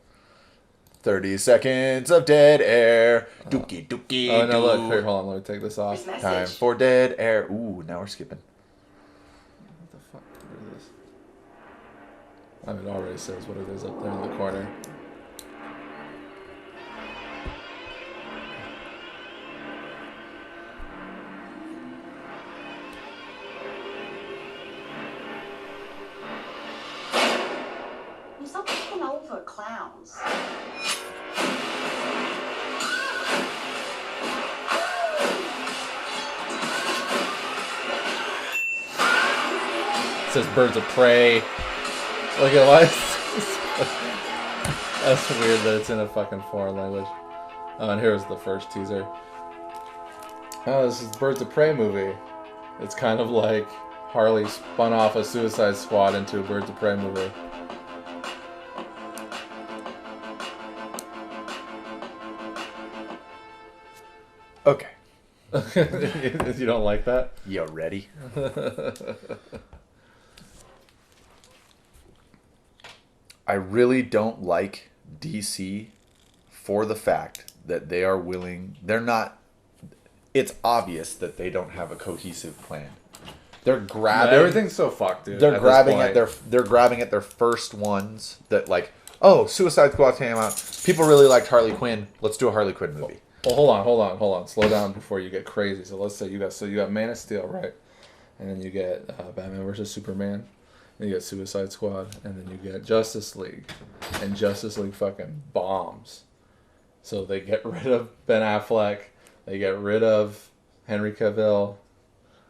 30 seconds of dead air. Dookie, dookie, oh, no, look. Here, hold on. Let me take this off. Time for dead air. Ooh, now we're skipping. What the fuck? What is this? I mean, it already says what it is up there in the corner. You stop looking over clowns. It says Birds of Prey. Look at what? That's weird that it's in a fucking foreign language. Oh, and here's the first teaser. Oh, this is Birds of Prey movie. It's kind of like Harley spun off a Suicide Squad into a Birds of Prey movie. Okay. You don't like that? You ready? I really don't like DC for the fact that they are willing. They're not. It's obvious that they don't have a cohesive plan. They're grabbing. Everything's so fucked, dude. They're grabbing at their. They're grabbing at their first ones that like. Oh, Suicide Squad came out. People really liked Harley Quinn. Let's do a Harley Quinn movie. Well, hold on. Slow down before you get crazy. So let's say you got Man of Steel, right? And then you get Batman versus Superman. And you get Suicide Squad, and then you get Justice League, and Justice League fucking bombs. So they get rid of Ben Affleck, they get rid of Henry Cavill,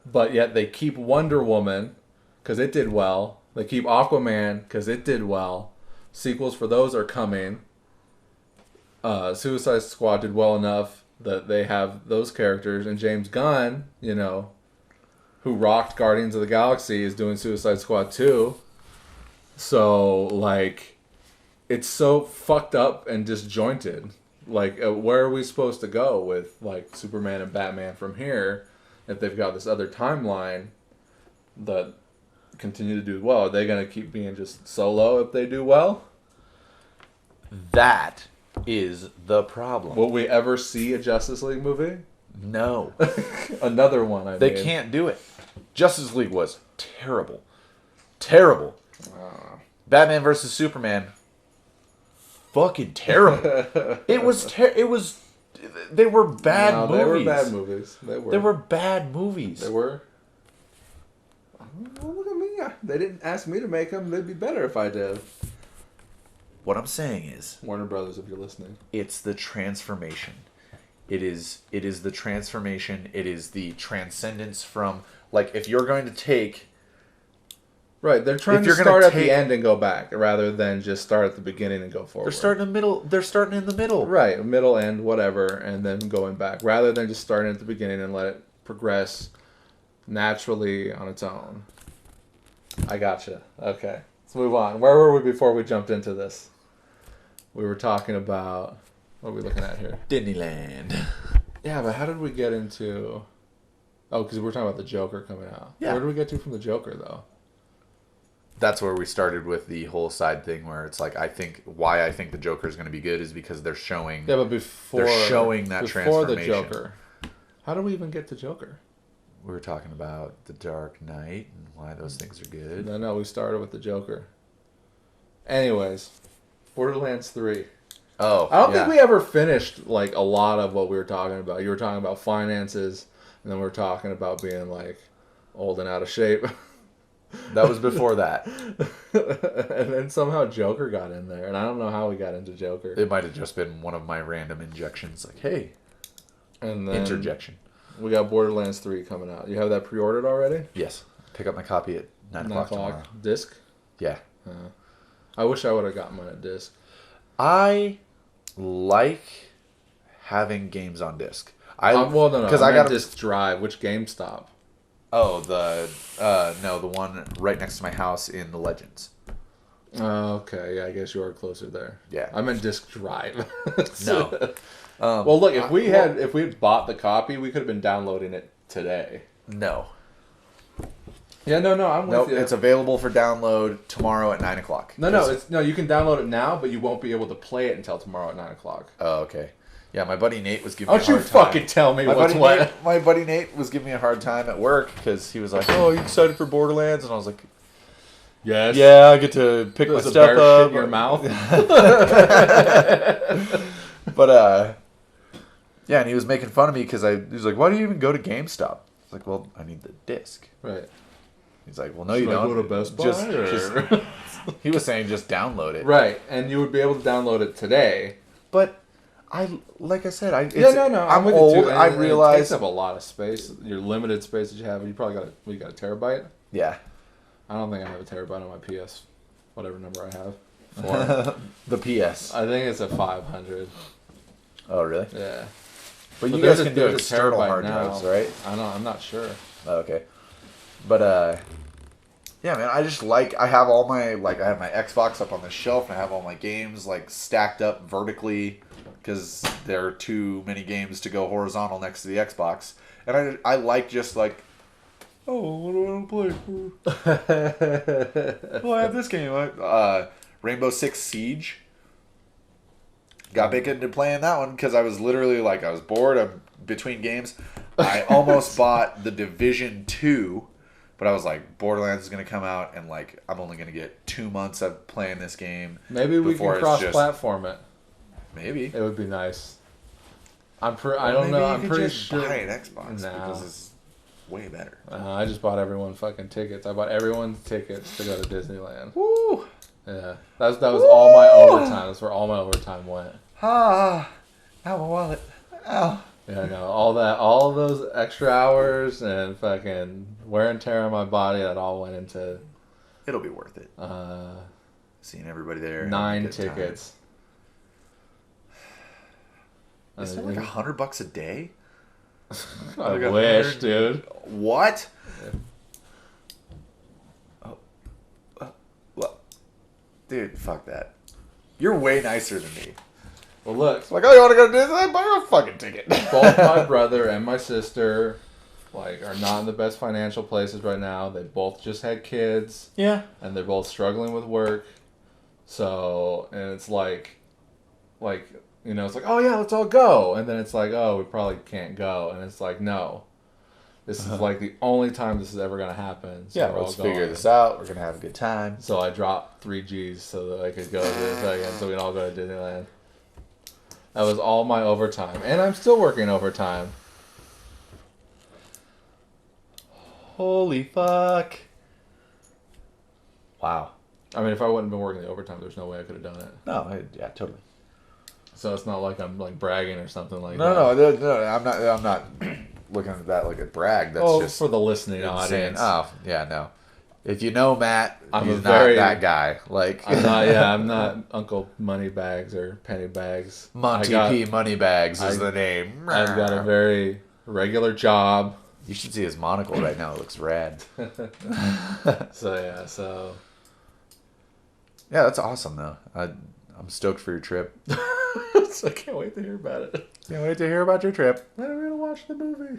but yet they keep Wonder Woman because it did well. They keep Aquaman because it did well. Sequels for those are coming. Suicide Squad did well enough that they have those characters, and James Gunn, you know, who rocked Guardians of the Galaxy, is doing Suicide Squad 2. So, like, it's so fucked up and disjointed. Like, where are we supposed to go with, like, Superman and Batman from here if they've got this other timeline that continue to do well? Are they going to keep being just solo if they do well? That is the problem. Will we ever see a Justice League movie? No. Another one, They can't do it. Justice League was terrible. Terrible. Batman versus Superman. Fucking terrible. It was. They were bad movies. They were bad movies. They were bad movies. They were. Oh, look at me. They didn't ask me to make them. They'd be better if I did. What I'm saying is, Warner Brothers, if you're listening, it's the transformation. It is the transformation. It is the transcendence from, like, if you're going to take... Right, they're trying to start at the end and go back, rather than just start at the beginning and go forward. They're starting in the middle. Right, middle, end, whatever, and then going back. Rather than just starting at the beginning and let it progress naturally on its own. I gotcha. Okay, let's move on. Where were we before we jumped into this? We were talking about... What are we looking at here? Disneyland. Yeah, but how did we get into... Oh, because we were talking about the Joker coming out. Yeah. Where did we get to from the Joker, though? That's where we started with the whole side thing where it's like, I think the Joker is going to be good is because they're showing... Yeah, but before... They're showing that transformation. Before the Joker. How did we even get to Joker? We were talking about the Dark Knight and why those things are good. No, we started with the Joker. Anyways, Borderlands 3. Oh, I don't think we ever finished, like, a lot of what we were talking about. You were talking about finances, and then we were talking about being, like, old and out of shape. That was before that. And then somehow Joker got in there, and I don't know how we got into Joker. It might have just been one of my random injections, like, hey, and then, interjection. We got Borderlands 3 coming out. You have that pre-ordered already? Yes. Pick up my copy at 9 o'clock tomorrow. Disc? Yeah. I wish I would have gotten mine at disc. I like having games on disc. Because I got a disc drive. Which GameStop? Oh, the one right next to my house in the Legends. Okay, yeah, I guess you are closer there. Yeah, I meant disc drive. No. Well, look, if we had bought the copy, we could have been downloading it today. No. Yeah, no, I'm with you. It's available for download tomorrow at 9 o'clock. No, you can download it now, but you won't be able to play it until tomorrow at 9 o'clock. Oh, okay. Yeah, my buddy Nate was giving me a hard time. Don't you fucking tell me what's what. My buddy Nate was giving me a hard time at work because he was like, "Oh, you excited for Borderlands?" And I was like, "Yes." Yeah, I get to pick my stuff up. Shit in your mouth. But yeah, and he was making fun of me because he was like, "Why do you even go to GameStop?" I was like, "Well, I need the disc." Right. He's like, "Well, no, you don't." Go to Best Buy. He was saying just download it. Right, and you would be able to download it today. But like I said, I'm with old. You too. I realize it takes up a lot of space. Your limited space that you have. You probably got a terabyte. Yeah. I don't think I have a terabyte on my PS, whatever number I have. The PS. I think it's a 500. Oh, really? Yeah. But you guys can do external hard drives, right? I'm not sure. Oh, okay. But yeah, man, I just I have all my I have my Xbox up on the shelf and I have all my games stacked up vertically because there are too many games to go horizontal next to the Xbox. And I like just oh, what do I want to play? Oh, I have this game. Rainbow Six Siege. Got back into playing that one because I was literally I was bored. I'm between games. I almost bought The Division 2, but I was like, Borderlands is going to come out and I'm only going to get 2 months of playing this game. Maybe we can cross-platform it. Maybe. It would be nice. I don't know. I'm pretty sure. Buy an Xbox because it's way better. I just bought everyone fucking tickets. I bought everyone tickets to go to Disneyland. Woo! Yeah, that was all my overtime. That's where all my overtime went. Now my wallet. Ow. Yeah, no, all those extra hours and fucking wear and tear on my body, that all went into. It'll be worth it. Seeing everybody there. 9 tickets. Isn't it $100 a day? I wish, dude. What? Yeah. Well, dude, fuck that. You're way nicer than me. Well, look. It's you want to go to Disneyland? Buy a fucking ticket. Both my brother and my sister, are not in the best financial places right now. They both just had kids. Yeah. And they're both struggling with work. So, and it's it's oh yeah, let's all go. And then it's oh, we probably can't go. And it's no. This is the only time this is ever going to happen. So let's figure this out. We're going to have a good time. So I dropped 3 G's so that I could go to this again, so we can all go to Disneyland. That was all my overtime. And I'm still working overtime. Holy fuck. Wow. I mean, if I wouldn't have been working the overtime, there's no way I could have done it. No, yeah, totally. So it's not like I'm bragging or something like that. No, I'm not looking at that like a brag. That's just for the listening audience. Oh, yeah, no. If you know Matt, I'm he's not that guy. I'm not Uncle Moneybags or Pennybags. Monty P. Moneybags is the name. I've got a very regular job. You should see his monocle right now. It looks rad. So. Yeah, that's awesome though. I'm stoked for your trip. I can't wait to hear about it. Can't wait to hear about your trip. When are we gonna watch the movie?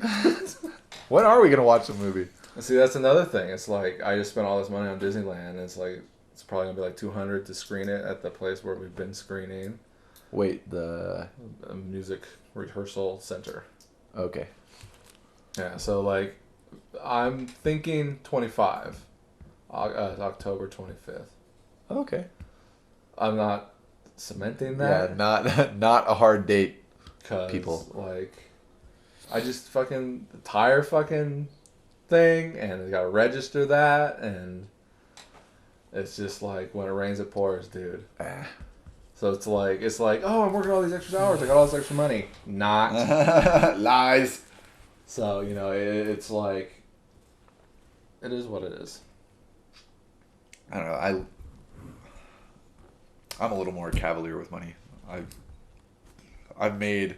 When are we gonna watch the movie? See, that's another thing. It's I just spent all this money on Disneyland, and it's it's probably gonna be $200 to screen it at the place where we've been screening. Wait, the music rehearsal center. Okay. Yeah, so I'm thinking 25, October 25th. Okay. I'm not cementing that. Yeah, not a hard date. People I just fucking the tire fucking thing, and I gotta register that, and it's just when it rains it pours, dude. So it's oh, I'm working all these extra hours, I got all this extra money. Not lies. So, you know, it's like, it is what it is. I don't know. I'm a little more cavalier with money. I've made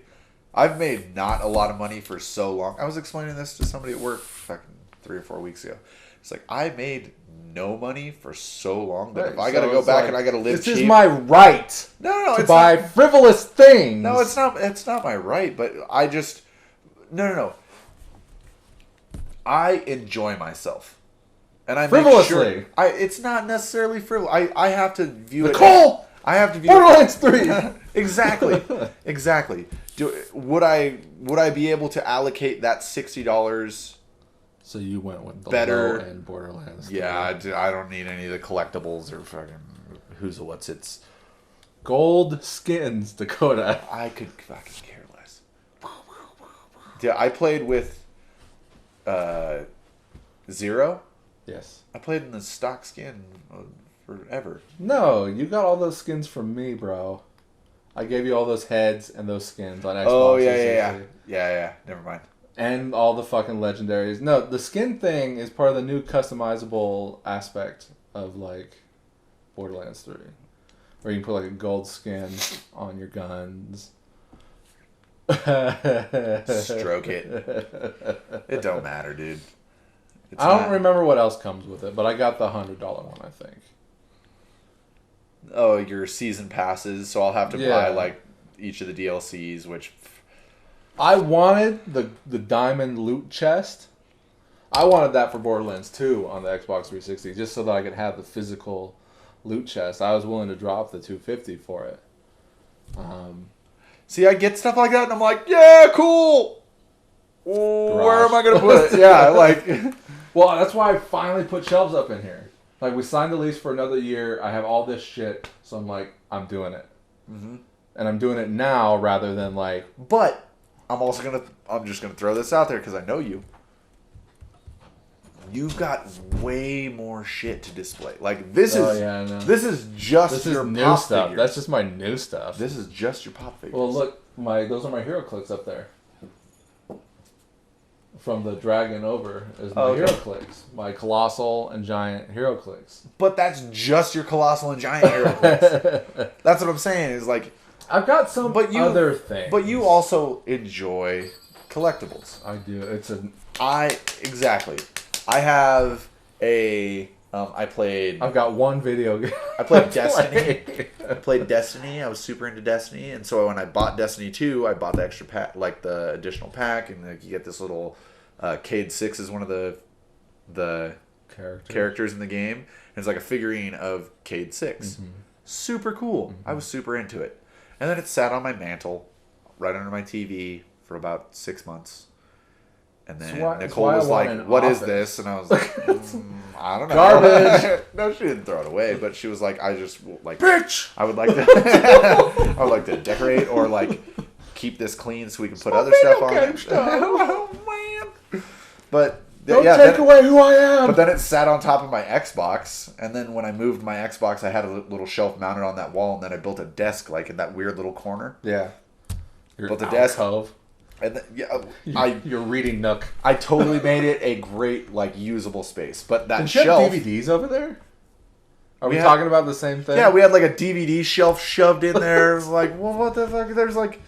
not a lot of money for so long. I was explaining this to somebody at work fucking 3 or 4 weeks ago. It's like, I made no money for so long that if I got to go back and I got to live cheap. This is my right to buy frivolous things. No, it's not my right, but I just... No. I enjoy myself. And I frivolously. Make sure it's not necessarily frivolous. I have to view Nicole! I have to view Borderlands 3! Exactly. Would I be able to allocate that $60... So you went with the better low-end Borderlands 3. Yeah, I don't need any of the collectibles or fucking who's what's it's. Gold skins, Dakota. I could fucking care less. Yeah, I played with Zero. Yes. I played in the stock skin forever. No, you got all those skins from me, bro. I gave you all those heads and those skins on Xbox. Oh, yeah. Never mind. And all the fucking legendaries. No, the skin thing is part of the new customizable aspect of, like, Borderlands 3. Where you can put, like, a gold skin on your guns. Stroke it. It don't matter, dude. I don't remember what else comes with it, but I got the $100 one, I think. Oh, your season passes, so I'll have to buy, like, each of the DLCs, which... I wanted the diamond loot chest. I wanted that for Borderlands 2 on the Xbox 360, just so that I could have the physical loot chest. I was willing to drop the $250 for it. See, I get stuff like that, and I'm like, yeah, cool. Where am I going to put it? Yeah, like... Well, that's why I finally put shelves up in here. Like, we signed the lease for another year. I have all this shit, so I'm like, I'm doing it. Mm-hmm. And I'm doing it now rather than, like... But... I'm just gonna throw this out there because I know you. You've got way more shit to display. Like this is just your new pop stuff. figures. That's just my new stuff. This is just your pop figures. Well, look, those are my hero clicks up there. From the dragon over is my hero clicks, my colossal and giant hero clicks. But that's just your colossal and giant hero clicks. That's what I'm saying. Is like. I've got some other things. But you also enjoy collectibles. I do. Exactly. I have a... I've got one video game. I played Destiny. I played Destiny. I was super into Destiny. And so when I bought Destiny 2, I bought the extra pack, like the additional pack. And like, you get this little... Cade 6 is one of the characters in the game. And it's like a figurine of Cade 6. Mm-hmm. Super cool. Mm-hmm. I was super into it. And then it sat on my mantle, right under my TV, for about 6 months. And then Nicole was like, "What is this?" And I was like, "I don't know." Garbage. No, she didn't throw it away, but she was like, "I just like, bitch. I would like to decorate or like keep this clean so we can put other stuff on it." Oh man! But don't take away who I am. But then it sat on top of my Xbox, and then when I moved my Xbox, I had a little shelf mounted on that wall, and then I built a desk like in that weird little corner. Yeah. Built a desk. And then, your reading nook. I totally made it a great like usable space. But that Did shelf. You have DVDs over there? Are we talking about the same thing? Yeah, we had like a DVD shelf shoved in there. It was like, well, what the fuck? There's like.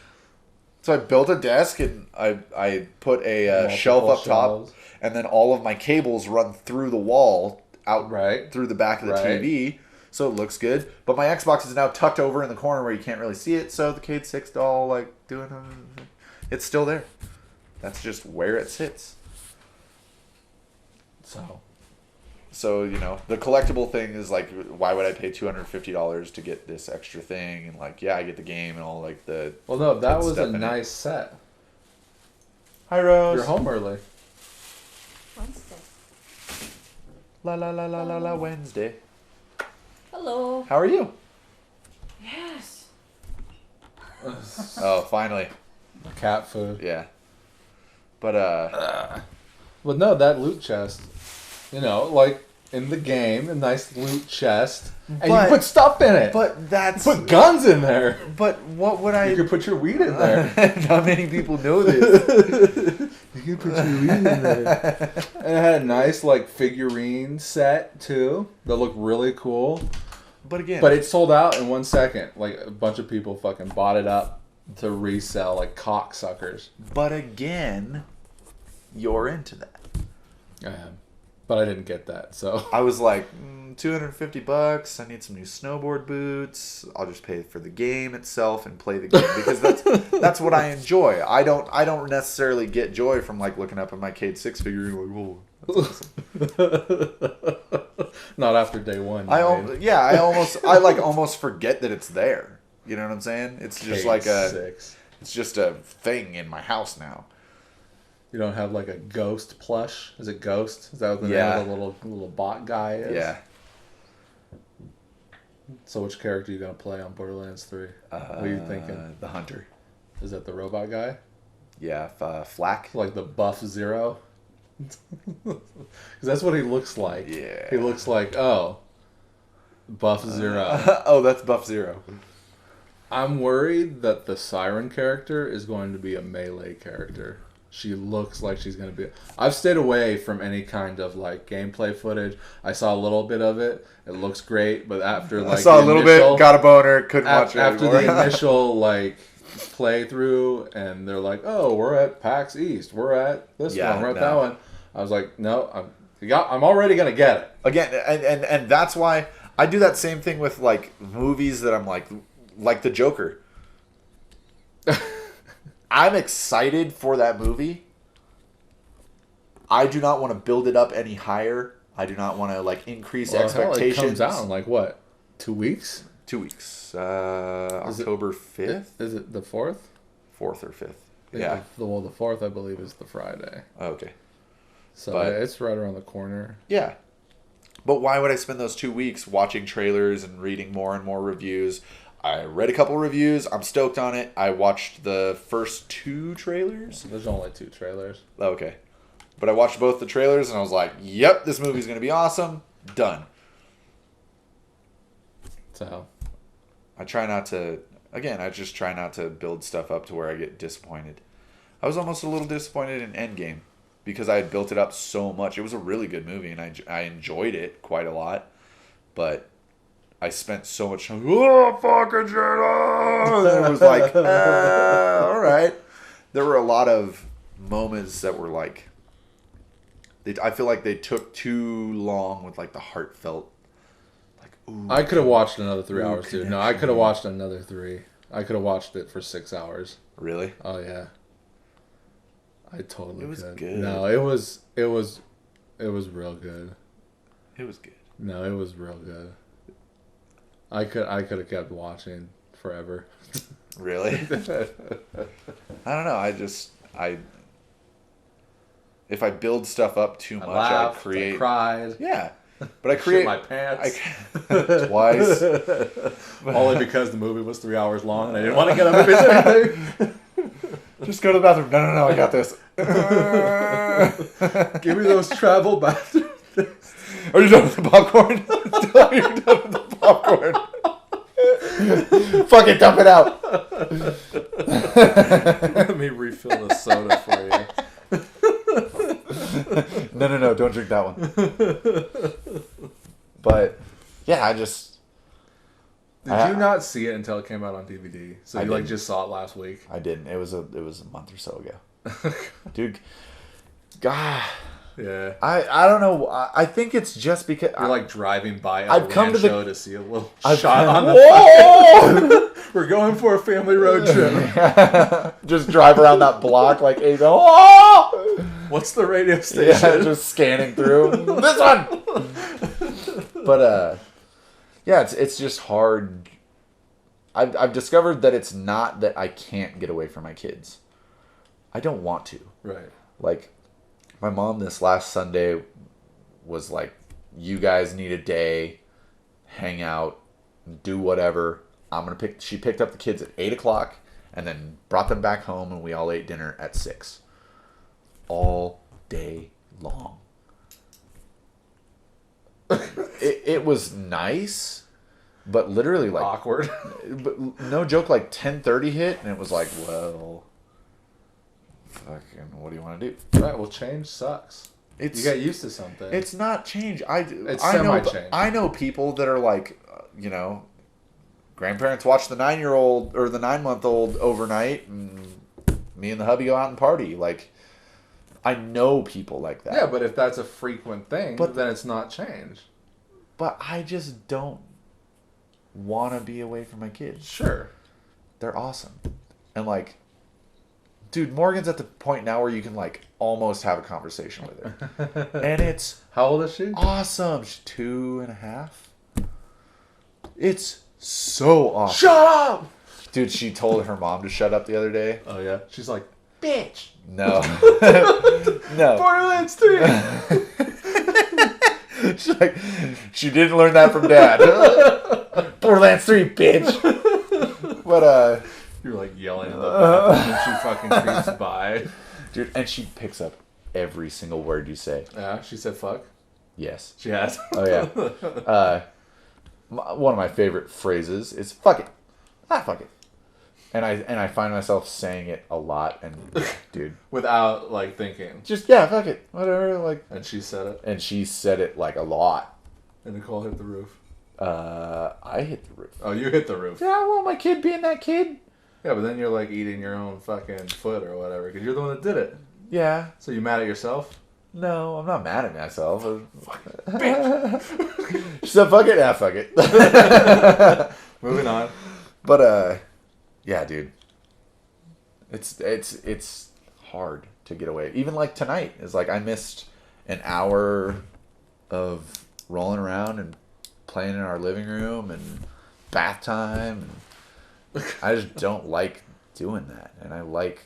So I built a desk and I put a shelf up top. And then all of my cables run through the wall out through the back of the TV, so it looks good. But my Xbox is now tucked over in the corner where you can't really see it. So the Cade 6 doll, like it's still there. That's just where it sits. So you know the collectible thing is like, why would I pay $250 to get this extra thing? And like, yeah, I get the game and all like the. Well, no, that was a nice set. Hi, Rose. You're home early. Wednesday. La Wednesday. Hello. How are you? Yes. Oh, finally. Cat food. Yeah. But Well, no, that loot chest. You know, like in the game, a nice loot chest, and you put stuff in it. But that's you put guns in there. But what would I? You could put your weed in there. Not many people know this. You can put your weed in there. And it had a nice like figurine set too that looked really cool. But it sold out in 1 second. Like a bunch of people fucking bought it up to resell like cocksuckers. But again, you're into that. I am. But I didn't get that, so I was like, $250. I need some new snowboard boots. I'll just pay for the game itself and play the game because that's what I enjoy. I don't necessarily get joy from like looking up at my Cade 6 figure and like, whoa, that's awesome. Not after day one. I almost forget that it's there. You know what I'm saying? It's just Cade 6. It's just a thing in my house now. You don't have like a Ghost plush? Is it Ghost? Is that what the name of the little bot guy is? Yeah. So which character are you going to play on Borderlands 3? What are you thinking? The Hunter. Is that the robot guy? Yeah, Flack. Like the Buff Zero? Because that's what he looks like. Yeah. He looks like, Buff Zero. Oh, that's Buff Zero. I'm worried that the Siren character is going to be a melee character. She looks like she's going to be... I've stayed away from any kind of, like, gameplay footage. I saw a little bit of it. It looks great, but after, like, I saw a little bit, got a boner, couldn't watch it after anymore. the initial, like, playthrough, and they're like, oh, we're at PAX East. We're at this one. We're at that one. I was like, no, I'm already going to get it. Again, and that's why I do that same thing with, like, movies that I'm like the Joker. I'm excited for that movie. I do not want to build it up any higher. I do not want to like increase expectations. It comes out in like what? 2 weeks? 2 weeks. October 5th. Is it the 4th? 4th or 5th. Yeah. The 4th, I believe, is the Friday. Okay. So it's right around the corner. Yeah. But why would I spend those 2 weeks watching trailers and reading more and more reviews? I read a couple reviews. I'm stoked on it. I watched the first 2 trailers. There's only 2 trailers. Okay. But I watched both the trailers and I was like, yep, this movie's going to be awesome. Done. So I just try not to build stuff up to where I get disappointed. I was almost a little disappointed in Endgame because I had built it up so much. It was a really good movie and I enjoyed it quite a lot. But I spent so much time, fucking shit. And it was like, all right. There were a lot of moments that were like, I feel like they took too long with like the heartfelt. Like, ooh. I could have watched another 3 hours too. No, I could have watched another 3. I could have watched it for 6 hours. Really? Oh yeah. I totally could. It was good. No, it was real good. It was good. No, it was real good. I could have kept watching forever. Really? I don't know. If I build stuff up too much, I create. I cried. Yeah, but I create shit my pants twice. Only because the movie was 3 hours long and I didn't want to get up and finish anything. Just go to the bathroom. No, I got this. Give me those travel bathrooms. Are you done with the popcorn? You're done with the popcorn. Fucking dump it out. Let me refill the soda for you. No, don't drink that one. But yeah, Did you not see it until it came out on DVD? So you just saw it last week? I didn't. It was a month or so ago. Dude, God. Yeah. I don't know. I think it's just because you're like driving by I've come to see a little shot on the Whoa! We're going for a family road trip. Just drive around that block like a oh! What's the radio station? Yeah, just scanning through. This one. But yeah, it's just hard. I've discovered that it's not that I can't get away from my kids. I don't want to. Right. Like, my mom this last Sunday was like, you guys need a day, hang out, do whatever. She picked up the kids at 8 o'clock and then brought them back home and we all ate dinner at 6. All day long. It was nice, but literally like awkward. But no joke, like 10:30 hit and it was like, well, Fucking, what do you want to do? Right. Well, change sucks. You get used to something. It's not change. It's semi-change. I know people that are like, grandparents watch the 9-year-old or the 9-month-old overnight, and me and the hubby go out and party. Like, I know people like that. Yeah, but if that's a frequent thing, then it's not change. But I just don't want to be away from my kids. Sure. They're awesome. And like, dude, Morgan's at the point now where you can like almost have a conversation with her. And it's... How old is she? Awesome. She's 2.5. It's so awesome. Shut up! Dude, she told her mom to shut up the other day. Oh, yeah? She's like, bitch. No. No. Borderlands 3. She's like, she didn't learn that from Dad. Borderlands 3, bitch. But, you're like yelling in the bathroom and she fucking creeps by. Dude, and she picks up every single word you say. Yeah, she said fuck? Yes. She has? Oh, yeah. One of my favorite phrases is fuck it. Fuck it. And I find myself saying it a lot, and dude, without like thinking, just fuck it, whatever. Like, and she said it, like a lot. And Nicole hit the roof. I hit the roof. Oh, you hit the roof. Yeah, I want my kid being that kid. Yeah, but then you're like eating your own fucking foot or whatever because you're the one that did it. Yeah. So you mad at yourself? No, I'm not mad at myself. Bitch. She said, "Fuck it." Yeah, fuck it. Moving on. But yeah, dude. It's hard to get away. Even like tonight is like I missed an hour of rolling around and playing in our living room and bath time. And I just don't like doing that, and I like,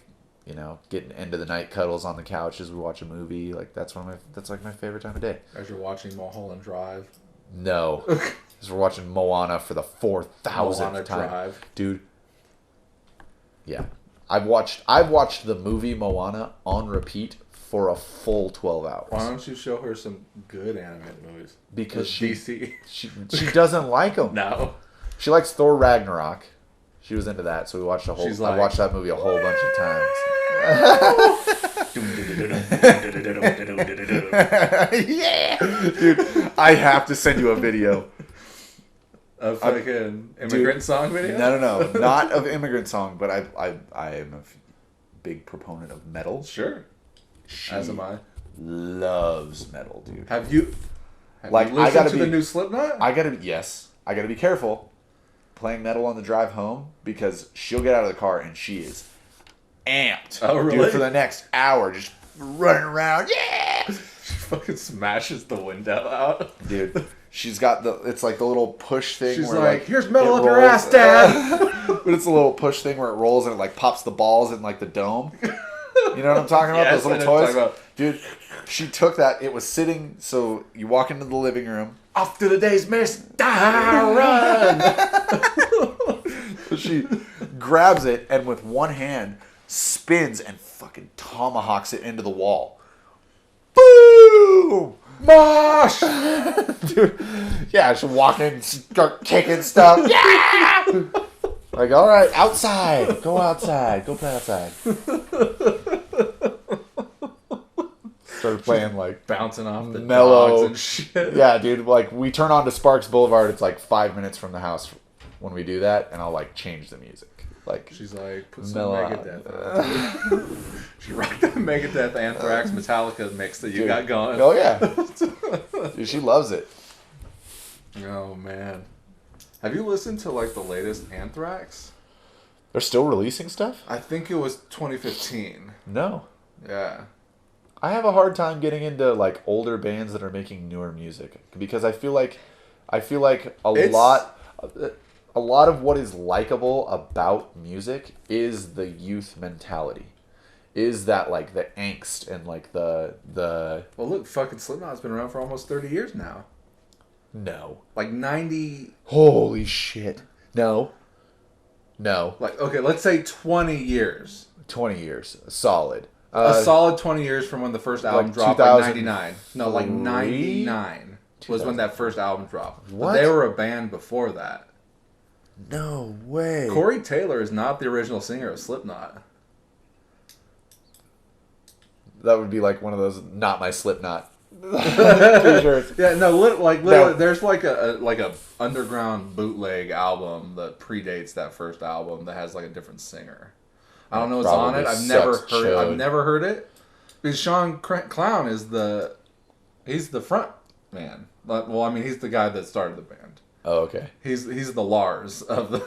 getting end of the night cuddles on the couch as we watch a movie. Like that's like my favorite time of day. As you're watching Mulholland Drive. No, as we're watching Moana for the 4,000th time, Drive. dude. Yeah, I've watched the movie Moana on repeat for a full 12 hours. Why don't you show her some good animated movies? Because DC. she doesn't like them. No. She likes Thor Ragnarok. She was into that, so we watched I watched that movie a whole bunch of times. Yeah, dude, I have to send you a video. Of like an immigrant song video? No, not of immigrant song, but I am a big proponent of metal. Sure. As am I. Loves metal, dude. Have you listened to the new Slipknot? I gotta be careful playing metal on the drive home because she'll get out of the car and she is amped. Oh, really? Dude, for the next hour, just running around. Yeah! She fucking smashes the window out. Dude, she's got it's like the little push thing. She's where like, here's metal up your ass, Dad. But it's a little push thing where it rolls and it like pops the balls in like the dome. You know what I'm talking about? Yes, those little toys? Dude, she took that. It was sitting, so you walk into the living room. Off to the day's miss. Run! So she grabs it and with one hand spins and fucking tomahawks it into the wall. Boom! Mosh! Dude, yeah, she'll walk in, start kicking stuff. Yeah! Like, all right, outside. Go outside. Go play outside. Started playing like bouncing off the mellow dogs and shit. Yeah, dude. Like we turn on to Sparks Boulevard. It's like 5 minutes from the house when we do that, and I'll like change the music. Like she's like, put some Megadeth on. She rocked that Megadeth, Anthrax, Metallica mix that you got going. Oh yeah, dude, she loves it. Oh man, have you listened to like the latest Anthrax? They're still releasing stuff? I think it was 2015. No. Yeah. I have a hard time getting into like older bands that are making newer music because I feel like a lot of what is likable about music is the youth mentality. Is that like the angst and like the Well, look, fucking Slipknot's been around for almost 30 years now. No. Like 90. Holy shit. No. Like, okay, let's say 20 years. 20 years. Solid. A solid 20 years from when the first album dropped, like 99. No, like 99 was when that first album dropped. What? But they were a band before that. No way. Corey Taylor is not the original singer of Slipknot. That would be like one of those not my Slipknot t-shirts. Yeah, no, literally, there's like a underground bootleg album that predates that first album that has like a different singer. I don't know what's on it. I've never heard it. Because Sean Clown is he's the front man. Well, I mean, he's the guy that started the band. Oh, okay. He's the Lars of the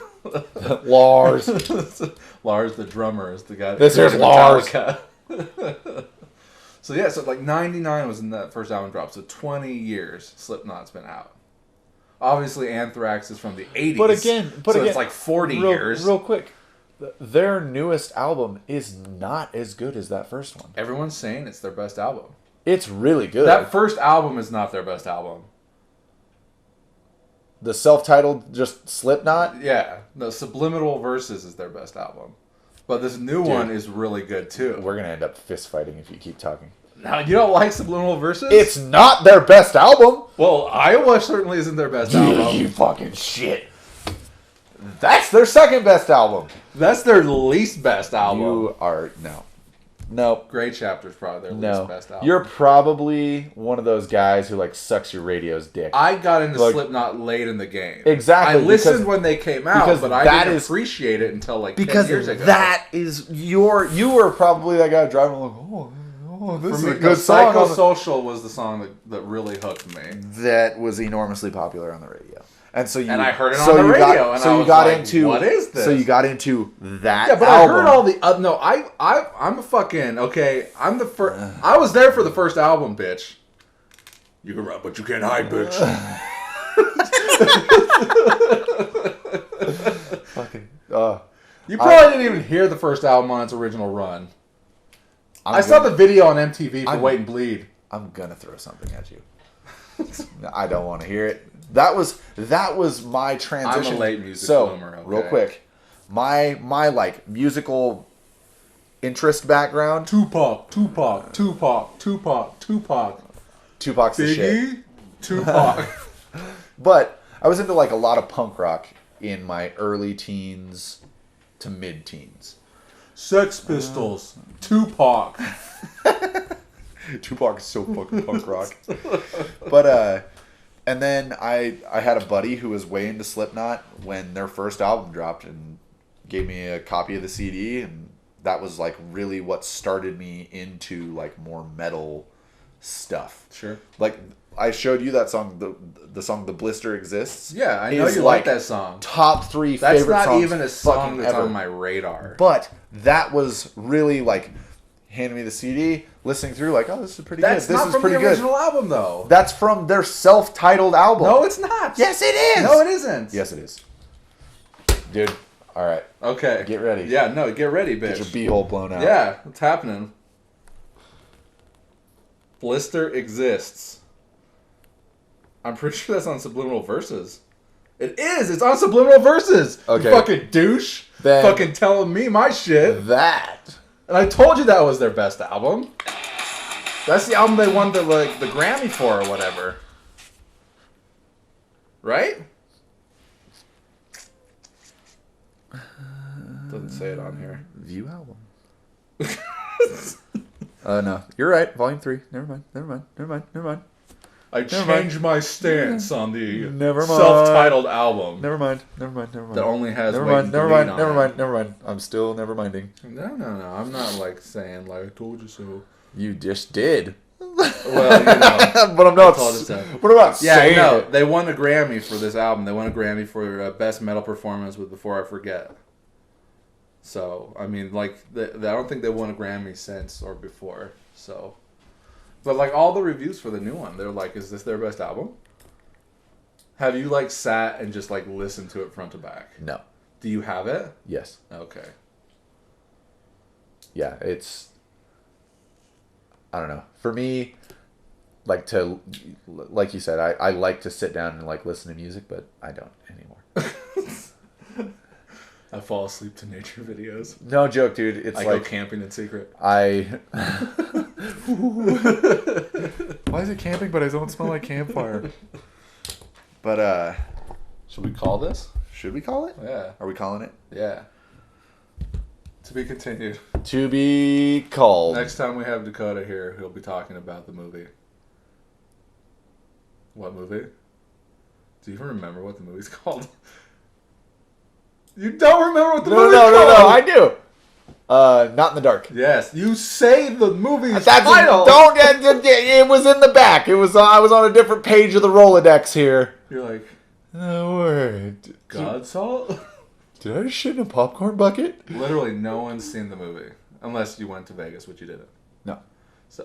Lars. Lars, the drummer, is the guy. This is Lars. So yeah, so like 99 was in that first album drop. So 20 years Slipknot's been out. Obviously, Anthrax is from the 80s. But again, it's like 40 years. Real quick, their newest album is not as good as that first one. Everyone's saying it's their best album. It's really good. That first album is not their best album. The self-titled just Slipknot? Yeah. The Subliminal Verses is their best album. But this new one is really good too. We're going to end up fist fighting if you keep talking. Now, you don't like Subliminal Verses? It's not their best album. Well, Iowa certainly isn't their best album. You fucking shit. That's their second best album. That's their least best album. You are... No. Grey Chapter's probably their least best album. You're probably one of those guys who like sucks your radio's dick. I got into Slipknot late in the game. Exactly. I listened when they came out, but I didn't appreciate it until like 10 years ago. That is you were probably that guy driving like, this is a good song. Psychosocial was the song that really hooked me. That was enormously popular on the radio. And I heard it on the radio, and I was like, what is this? So you got into that. Yeah, but album. I heard all the no. I'm a fucking okay. I'm the first. I was there for the first album, bitch. You can run, but you can't hide, bitch. Fucking. You probably didn't even hear the first album on its original run. I saw the video on MTV for Wait and Bleed. I'm gonna throw something at you. I don't want to hear it. That was my transition. I'm a late music bloomer. Okay. Real quick, my like musical interest background. Tupac's the shit. Tupac. But I was into like a lot of punk rock in my early teens to mid-teens. Sex Pistols. Tupac. Tupac is so fucking punk rock. But and then I had a buddy who was way into Slipknot when their first album dropped and gave me a copy of the CD, and that was like really what started me into like more metal stuff. Sure. Like I showed you that song, the song "The Blister Exists." Yeah, I know you like that song. Top 3 favorite songs. That's not even a song that's ever. on my radar. But that was really like handing me the CD, listening through, like, oh, this is pretty good. This is pretty good. That's not from the original album, though. That's from their self-titled album. No, it's not. Yes, it is. No, it isn't. Yes, it is. Dude, all right. Okay. Get ready. Yeah, no, get ready, bitch. Get your beehole blown out. Yeah, what's happening? Blister Exists. I'm pretty sure that's on Subliminal Verses. It is. It's on Subliminal Verses. Okay. You fucking douche. Then fucking telling me my shit. That. And I told you that was their best album. That's the album they won the Grammy for or whatever. Right? Doesn't say it on here. View album. No. You're right. Volume 3. Never mind. I changed my stance on the Never mind. self-titled album. Never mind. That only has Never mind. I'm still never minding. No. I'm not like saying like I told you so. You just did. Well, you know. But I'm not. But I'm not saying it. They won a Grammy for this album. They won a Grammy for Best Metal Performance with Before I Forget. So, I mean, like, I don't think they won a Grammy since or before. So, but like all the reviews for the new one, they're like, "Is this their best album?" Have you like sat and just like listened to it front to back? No. Do you have it? Yes. Okay. Yeah, it's. I don't know. For me, like you said, I like to sit down and like listen to music, but I don't anymore. I fall asleep to nature videos. No joke, dude. It's I like go camping in secret. Why is it camping, but I don't smell like campfire? But should we call this? Should we call it? Yeah. Are we calling it? Yeah. To be continued. To be called. Next time we have Dakota here, he'll be talking about the movie. What movie? Do you even remember what the movie's called? You don't remember what the movie's called? No, I do. Not in the Dark. Yes, you say the movie's title. It was in the back. It was. I was on a different page of the Rolodex here. You're like, no word. Godsalt? Did I shit in a popcorn bucket? Literally, no one's seen the movie unless you went to Vegas, which you didn't. No. So.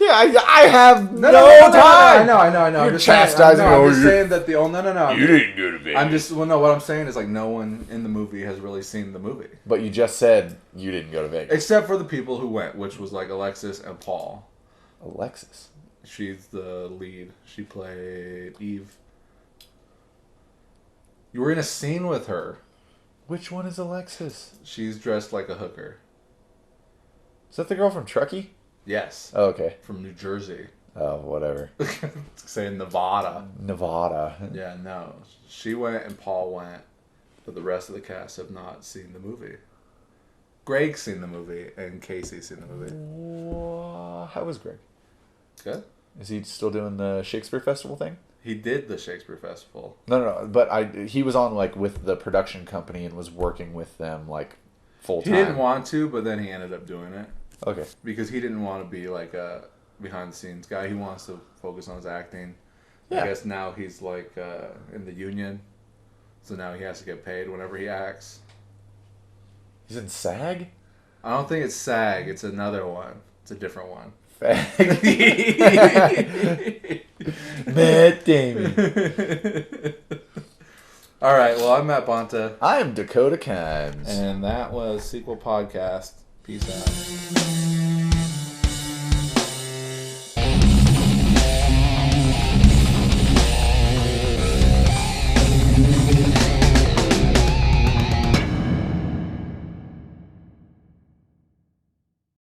Yeah, I have no time. I know. You're chastising me. I'm just saying that the no. You didn't go to Vegas. What I'm saying is like no one in the movie has really seen the movie. But you just said you didn't go to Vegas. Except for the people who went, which was like Alexis and Paul. Alexis. She's the lead. She played Eve. You were in a scene with her. Which one is Alexis? She's dressed like a hooker. Is that the girl from Truckee? Yes. Oh, okay. From New Jersey. Oh, whatever. Saying Nevada. Nevada. Yeah, no. She went and Paul went, but the rest of the cast have not seen the movie. Greg's seen the movie, and Casey's seen the movie. How was Greg? Good. Is he still doing the Shakespeare Festival thing? He did the Shakespeare Festival. No. But he was on like with the production company and was working with them like full time. He didn't want to, but then he ended up doing it. Okay. Because he didn't want to be like a behind the scenes guy. He wants to focus on his acting. Yeah. I guess now he's like in the union, so now he has to get paid whenever he acts. He's in SAG? I don't think it's SAG. It's another one. It's a different one. Matt Damon. All right. Well, I'm Matt Bonta. I am Dakota Kimes. And that was Sequel Podcast. Peace out.